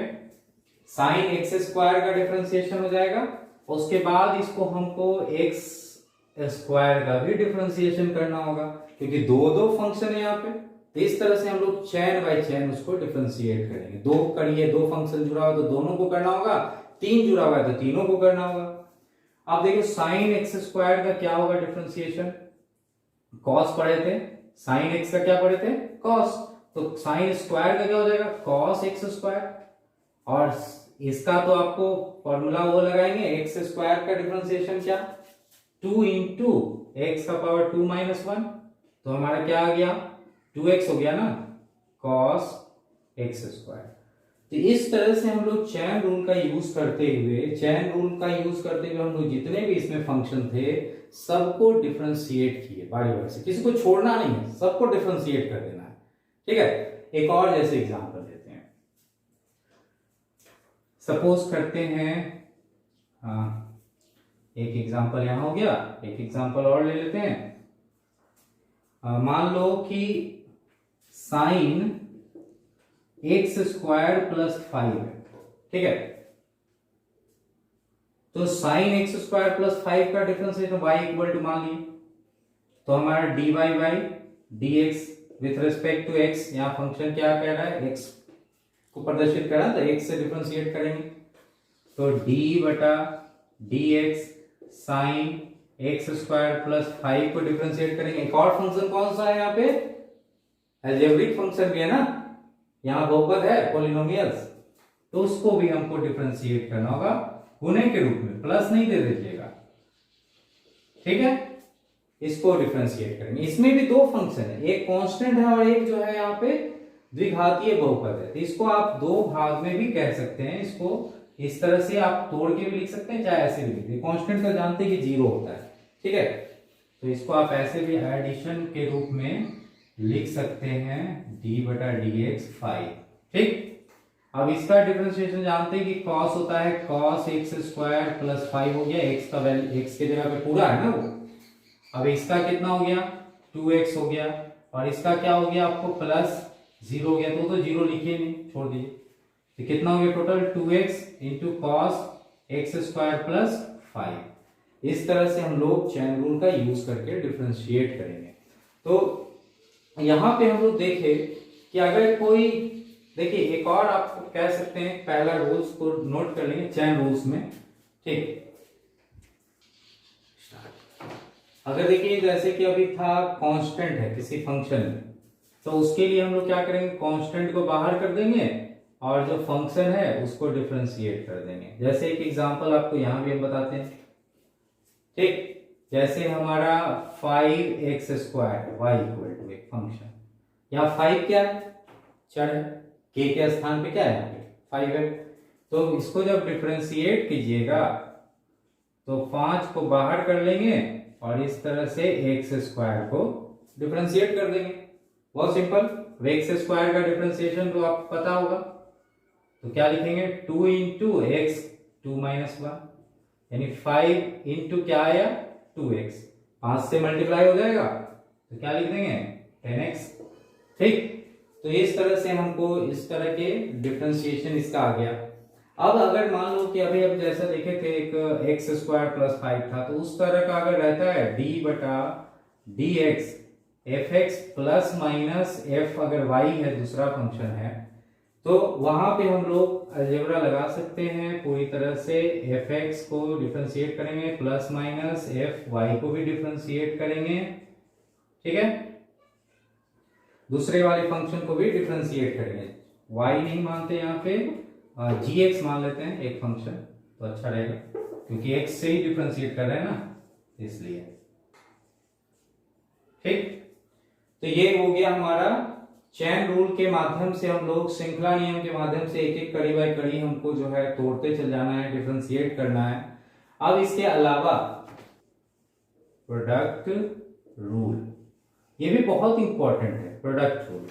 साइन एक्स स्क्वायर का डिफरेंशिएशन हो जाएगा। उसके बाद इसको हमको एक्स स्क्वायर का भी डिफरेंशिएशन करना होगा, क्योंकि दो दो फंक्शन है यहाँ पे। तो इस तरह से हम लोग चेन बाय चेन उसको डिफरेंशिएट करेंगे। दो करिए, दो फंक्शन जुड़ा हुआ तो दोनों को करना होगा, तीन जुड़ा हुआ है तो तीनों को करना होगा। अब देखो साइन एक्स स्क्वायर का क्या होगा डिफरेंशिएशन, कॉस पढ़े थे, साइन एक्स का क्या पढ़े थे, कॉस। तो साइन स्क्वायर का क्या हो जाएगा, कॉस एक्स स्क्वायर। और इसका तो आपको फॉर्मूला वो लगाएंगे, एक्स स्क्वायर का डिफरेंशिएशन क्या, 2 इंटू एक्स का पावर 2 माइनस 1। तो हमारा क्या आ गया, 2x हो गया ना, कॉस एक्स स्क्वायर। तो इस तरह से हम लोग चेन रूल का यूज करते हुए हम लोग जितने भी इसमें फंक्शन थे सबको डिफरेंशिएट किए बारी बारी से, किसी को छोड़ना नहीं है, सबको डिफरेंशिएट कर देना है। ठीक है, एक और जैसे एग्जांपल देते हैं, सपोज करते हैं, एक एग्जांपल यहां हो गया, एक एग्जांपल और ले लेते हैं। मान लो कि साइन एक्स स्क्वायर प्लस 5 है, ठीक है। तो साइन एक्स स्क्वायर प्लस 5 का डिफरेंशिएशन y इक्वल टू मान लिए, तो हमारा dy by dx with respect to x, यहाँ फंक्शन क्या कह रहा है, x को प्रदर्शित कर रहा है, तो x से डिफरेंशिएट करेंगे। तो d बटा dx sine x square plus 5 को डिफरेंशिएट करेंगे। एक और फंक्शन कौन सा है यहाँ पे, अलजेब्रिक फंक्शन भी है ना, यहाँ बहुपद है, पॉलिनोमियल्स, तो उसको भी हमको डिफरेंशिएट करना होगा गुणे के रूप में, प्लस नहीं दे दीजिएगा, ठीक है। इसको डिफरेंशिएट करेंगे। इसमें भी दो फंक्शन है, एक कांस्टेंट है और एक जो है यहाँ पे द्विघातीय बहुपद है। तो इसको आप दो भाग में भी कह सकते हैं, इसको इस तरह से आप तोड़ के भी लिख सकते हैं, चाहे ऐसे भी लिख दें। कांस्टेंट तो जानते हैं कि 0 होता है, ठीक है। तो इसको आप ऐसे भी एडिशन के रूप में लिख सकते हैं, d बटा dx 5, ठीक। अब इसका डिफरेंशिएशन जानते हैं कि cos होता है cos एक्स स्क्वायर प्लस 5 हो गया, x का वैल्यू x के जगह पे पूरा है ना वो। अब इसका कितना हो गया, 2x हो गया, और इसका क्या हो गया आपको प्लस 0 हो गया, तो 0 लिखिए नहीं, छोड़ दीजिए। तो कितना हो गया total, 2x into cos x square plus 5। इस तरह से हम लोग चेन रूल का यूज करके डिफरेंशिएट करेंगे। तो यहां पे हम लोग देखे कि अगर कोई, देखिए एक और आप कह सकते हैं, पहला रूल्स को नोट कर लेंगे चेन रूल्स में, ठीक। अगर देखिए जैसे कि अभी था कांस्टेंट है किसी फंक्शन में, तो उसके लिए हम लोग क्या करेंगे, कांस्टेंट को बाहर कर देंगे और जो फंक्शन है उसको डिफरेंशिएट कर देंगे। जैसे एक एग्जांपल आपको यहां भी हम बताते हैं, ठीक। जैसे हमारा 5x square y equal to एक फंक्शन, यहाँ 5 क्या है, चर है, k के स्थान पे क्या है, यहाँ पे 5 है। तो इसको जब डिफरेंशिएट कीजिएगा तो 5 को बाहर कर लेंगे और इस तरह से एक्स स्क्वायर को डिफरेंशिएट कर देंगे। बहुत सिंपल, एक्स स्क्वायर का डिफरेंशिएशन तो आपको पता होगा। तो क्या लिखेंगे 2 इंटू एक्स 2 माइनस 1, यानी 5 इंटू क्या आया 2x, 5 से मल्टीप्लाई हो जाएगा तो क्या लिख देंगे 10x। ठीक, तो इस तरह से हमको इस तरह के डिफरेंशिएशन इसका आ गया। अब अगर मान लो कि अभी अब जैसा देखे थे एक एक्स स्क्वायर प्लस 5 था, तो उस तरह का अगर रहता है d बटा D x F x plus minus F, अगर y है दूसरा फंक्शन है, तो वहां पे हम लोग अलजेब्रा लगा सकते हैं पूरी तरह से। एफ एक्स को डिफरेंशिएट करेंगे प्लस माइनस एफ वाई को भी डिफरेंशिएट करेंगे, ठीक है। दूसरे वाले फंक्शन को भी डिफरेंशिएट करेंगे, y नहीं मानते यहाँ पे, जी एक्स मान लेते हैं एक फंक्शन, तो अच्छा रहेगा क्योंकि x से ही डिफरेंशिएट कर रहे हैं ना, इसलिए। ठीक, तो ये हो गया हमारा चैन रूल के माध्यम से, हम लोग श्रृंखला नियम के माध्यम से एक एक कड़ी बाय कड़ी हमको जो है तोड़ते चल जाना है, डिफरेंशिएट करना है। अब इसके अलावा प्रोडक्ट रूल, ये भी बहुत इंपॉर्टेंट है। प्रोडक्ट रूल,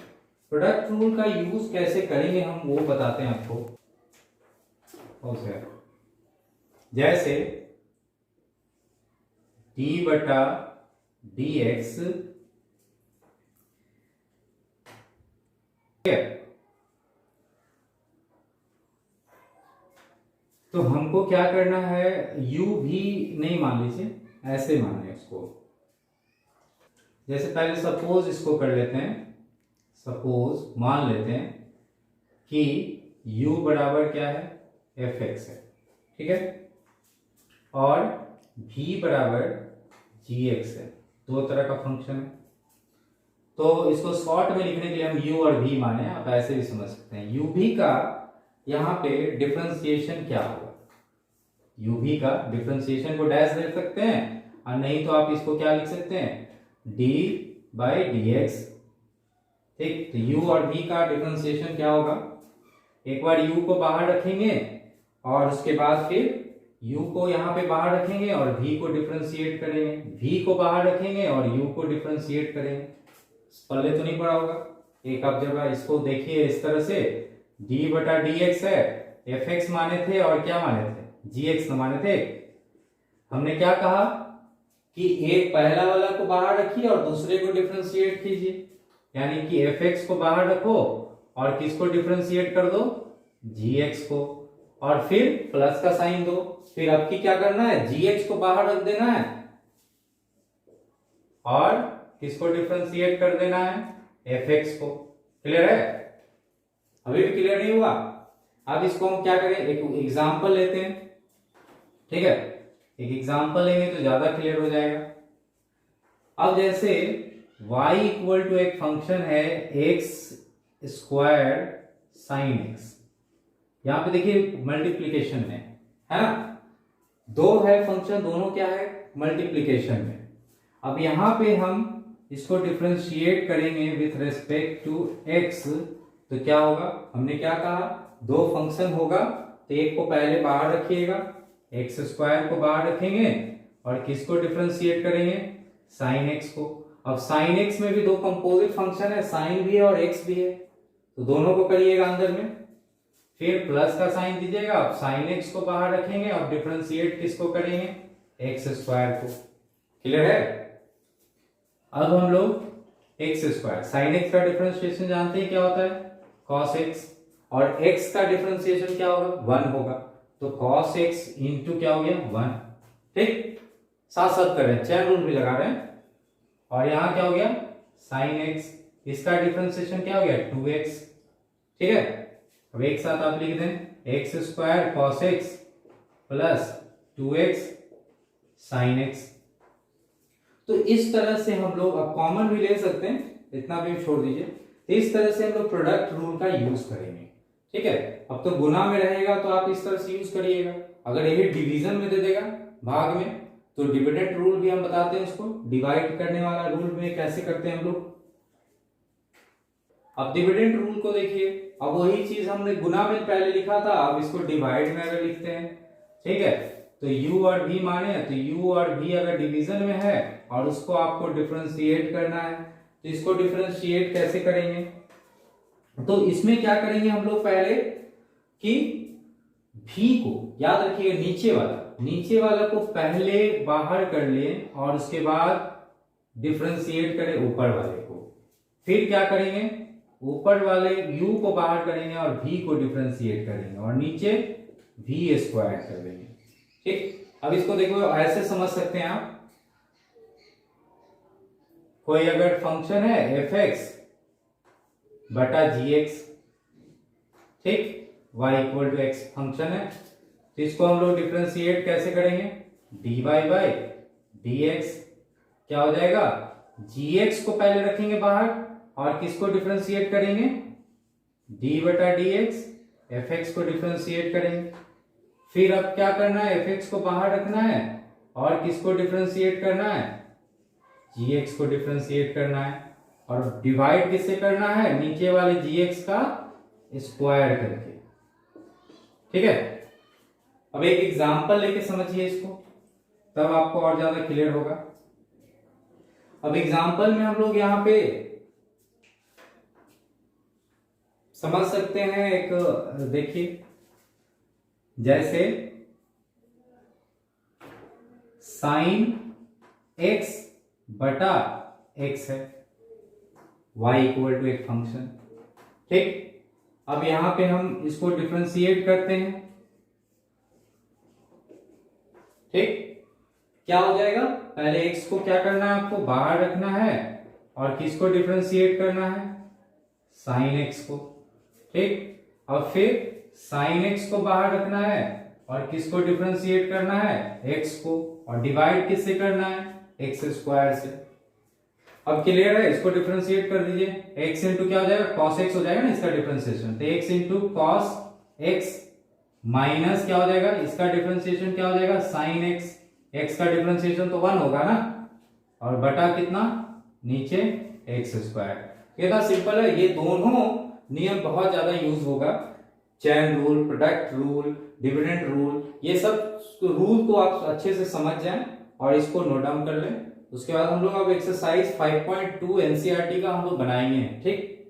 प्रोडक्ट रूल का यूज कैसे करेंगे हम वो बताते हैं आपको। जैसे d बटा डी एक्स, तो हमको क्या करना है, u भी नहीं मान लीजिए, ऐसे मान लें उसको। जैसे पहले सपोज इसको कर लेते हैं, सपोज मान लेते हैं कि u बराबर क्या है एफ एक्स है, ठीक है, और v बराबर जी एक्स है, दो तरह का फंक्शन है। तो इसको शॉर्ट में लिखने के लिए हम u और v माने, आप ऐसे भी समझ सकते हैं। u v का यहाँ पे डिफरेंशिएशन क्या होगा, u v का डिफरेंशिएशन को डैश दे सकते हैं, और नहीं तो आप इसको क्या लिख सकते हैं d बाई डी एक्स। ठीक, तो u और v का डिफरेंशिएशन क्या होगा, एक बार u को बाहर रखेंगे और उसके बाद फिर u को यहाँ पे बाहर रखेंगे और v को डिफरेंशिएट करेंगे, v को बाहर रखेंगे और u को डिफरेंशिएट करेंगे। पहले तो नहीं पढ़ा होगा, एक आप जब इसको देखिए इस तरह से, d बटा डी एक्स है, एफ एक्स माने थे और क्या माने थे जी एक्स माने थे। हमने क्या कहा कि एक पहला वाला को बाहर रखिए और दूसरे को डिफरेंशिएट कीजिए, यानी कि एफ एक्स को बाहर रखो और किसको डिफरेंशिएट कर दो जी एक्स को, और फिर प्लस का साइन दो। फिर अब की क्या करना है, जी एक्स को बाहर रख देना है और किसको डिफरेंशिएट कर देना है एफ एक्स को। क्लियर है, अभी भी क्लियर नहीं हुआ। अब इसको हम क्या करें, एक एग्जांपल लेते हैं, ठीक है, एक एग्जांपल लेंगे तो ज्यादा क्लियर हो जाएगा। अब जैसे y इक्वल टू एक फंक्शन है एक्स स्क्वायर साइन एक्स, यहां पे देखिए मल्टीप्लीकेशन में है ना, दो है फंक्शन, दोनों क्या है मल्टीप्लीकेशन में। अब यहां पे हम इसको डिफरेंशिएट करेंगे विथ रिस्पेक्ट टू x, तो क्या होगा, हमने क्या कहा दो फंक्शन होगा, तो एक को पहले बाहर रखिएगा, एक्स स्क्वायर को बाहर रखेंगे और किसको डिफरेंशिएट करेंगे साइन एक्स को। अब साइन एक्स में भी दो कंपोजिट फंक्शन है, साइन भी है और एक्स भी है, तो दोनों को करिएगा अंदर में, फिर प्लस का साइन दीजिएगा। अब साइन एक्स को बाहर रखेंगे और डिफरेंशिएट किसको करेंगे एक्स स्क्वायर को। क्लियर है, अब हम लोग एक्स स्क्वायर साइन एक्स का डिफरेंशिएशन जानते हैं क्या होता है कॉस एक्स, और एक्स का डिफरेंशिएशन क्या होगा 1 होगा, तो cos x इंटू क्या हो गया 1। ठीक, साथ साथ कर रहे हैं, चैन रूल भी लगा रहे हैं, और यहां क्या हो गया sin x, इसका डिफरेंशिएशन क्या हो गया 2x। ठीक है, अब एक साथ आप लिख दें x square cos x plus 2x sin x। तो इस तरह से हम लोग, अब कॉमन भी ले सकते हैं, इतना भी छोड़ दीजिए, तो इस तरह से हम लोग प्रोडक्ट रूल का यूज करेंगे। ठीक है, अब तो गुना में रहेगा तो आप इस तरह से यूज करिएगा, अगर यही डिवीजन में दे देगा भाग में, तो डिविडेंड रूल भी हम बताते हैं, उसको डिवाइड करने वाला रूल में कैसे करते हैं हम लोग। अब डिविडेंड रूल को देखिए, अब वही चीज हमने गुना में पहले लिखा था, अब इसको डिवाइड में अगर लिखते हैं, ठीक है, तो u और v माने, तो u और v अगर डिवीजन में है और उसको आपको डिफरेंशिएट करना है, तो इसको डिफरेंशिएट कैसे करेंगे, तो इसमें क्या करेंगे हम लोग पहले कि भी को याद रखिएगा, नीचे वाला को पहले बाहर कर लें और उसके बाद डिफरेंशिएट करें ऊपर वाले को। फिर क्या करेंगे, ऊपर वाले u को बाहर करेंगे और v को डिफरेंशिएट करेंगे और नीचे v स्क्वायर कर देंगे। ठीक, अब इसको देखो ऐसे समझ सकते हैं आप, कोई अगर फंक्शन है fx बटा gx, ठीक, y equal to x function है, तो इसको हम लोग डिफरेंशिएट कैसे करेंगे, dy बाई dx क्या हो जाएगा, gx को पहले रखेंगे बाहर और किसको डिफरेंशिएट करेंगे, d बटा dx, fx को डिफरेंशिएट करेंगे। फिर अब क्या करना है, fx को बाहर रखना है और किसको डिफरेंशिएट करना है, gx को डिफरेंशिएट करना है और डिवाइड किससे करना है, नीचे वाले gx का स्क्वायर करके। ठीक है, अब एक एग्जांपल लेके समझिए इसको, तब आपको और ज्यादा क्लियर होगा। अब एग्जांपल में हम लोग यहां पे समझ सकते हैं, एक देखिए, जैसे साइन x बटा x है, y इक्वल टू एक फंक्शन। ठीक, अब यहां पे हम इसको डिफरेंशिएट करते हैं। ठीक, क्या हो जाएगा, पहले x को क्या करना है, आपको बाहर रखना है और किसको डिफरेंशिएट करना है, साइन x को। ठीक, अब फिर साइन x को बाहर रखना है और किसको डिफरेंशिएट करना है, x को, और डिवाइड किससे करना है, x स्क्वायर से। अब क्लियर है, इसको डिफरेंशिएट कर दीजिए, x इंटू क्या हो जाएगा, cos x हो जाएगा ना इसका डिफरेंशिएशन, तो x into cos x minus क्या हो जाएगा, इसका डिफरेंशिएशन क्या हो जाएगा, साइन x, x का डिफरेंशिएशन तो 1 होगा ना, और बटा कितना, नीचे x स्क्वायर। ये था सिंपल है, ये दोनों नियम बहुत ज्यादा यूज होगा, chain rule, product rule, dividend rule, ये सब रूल को आप अच्छे से समझ जाएं और इसको नोट डाउन कर लें। उसके बाद हम लोग अब एक्सरसाइज 5.2 एनसीईआरटी का हम लोग बनाएंगे। ठीक,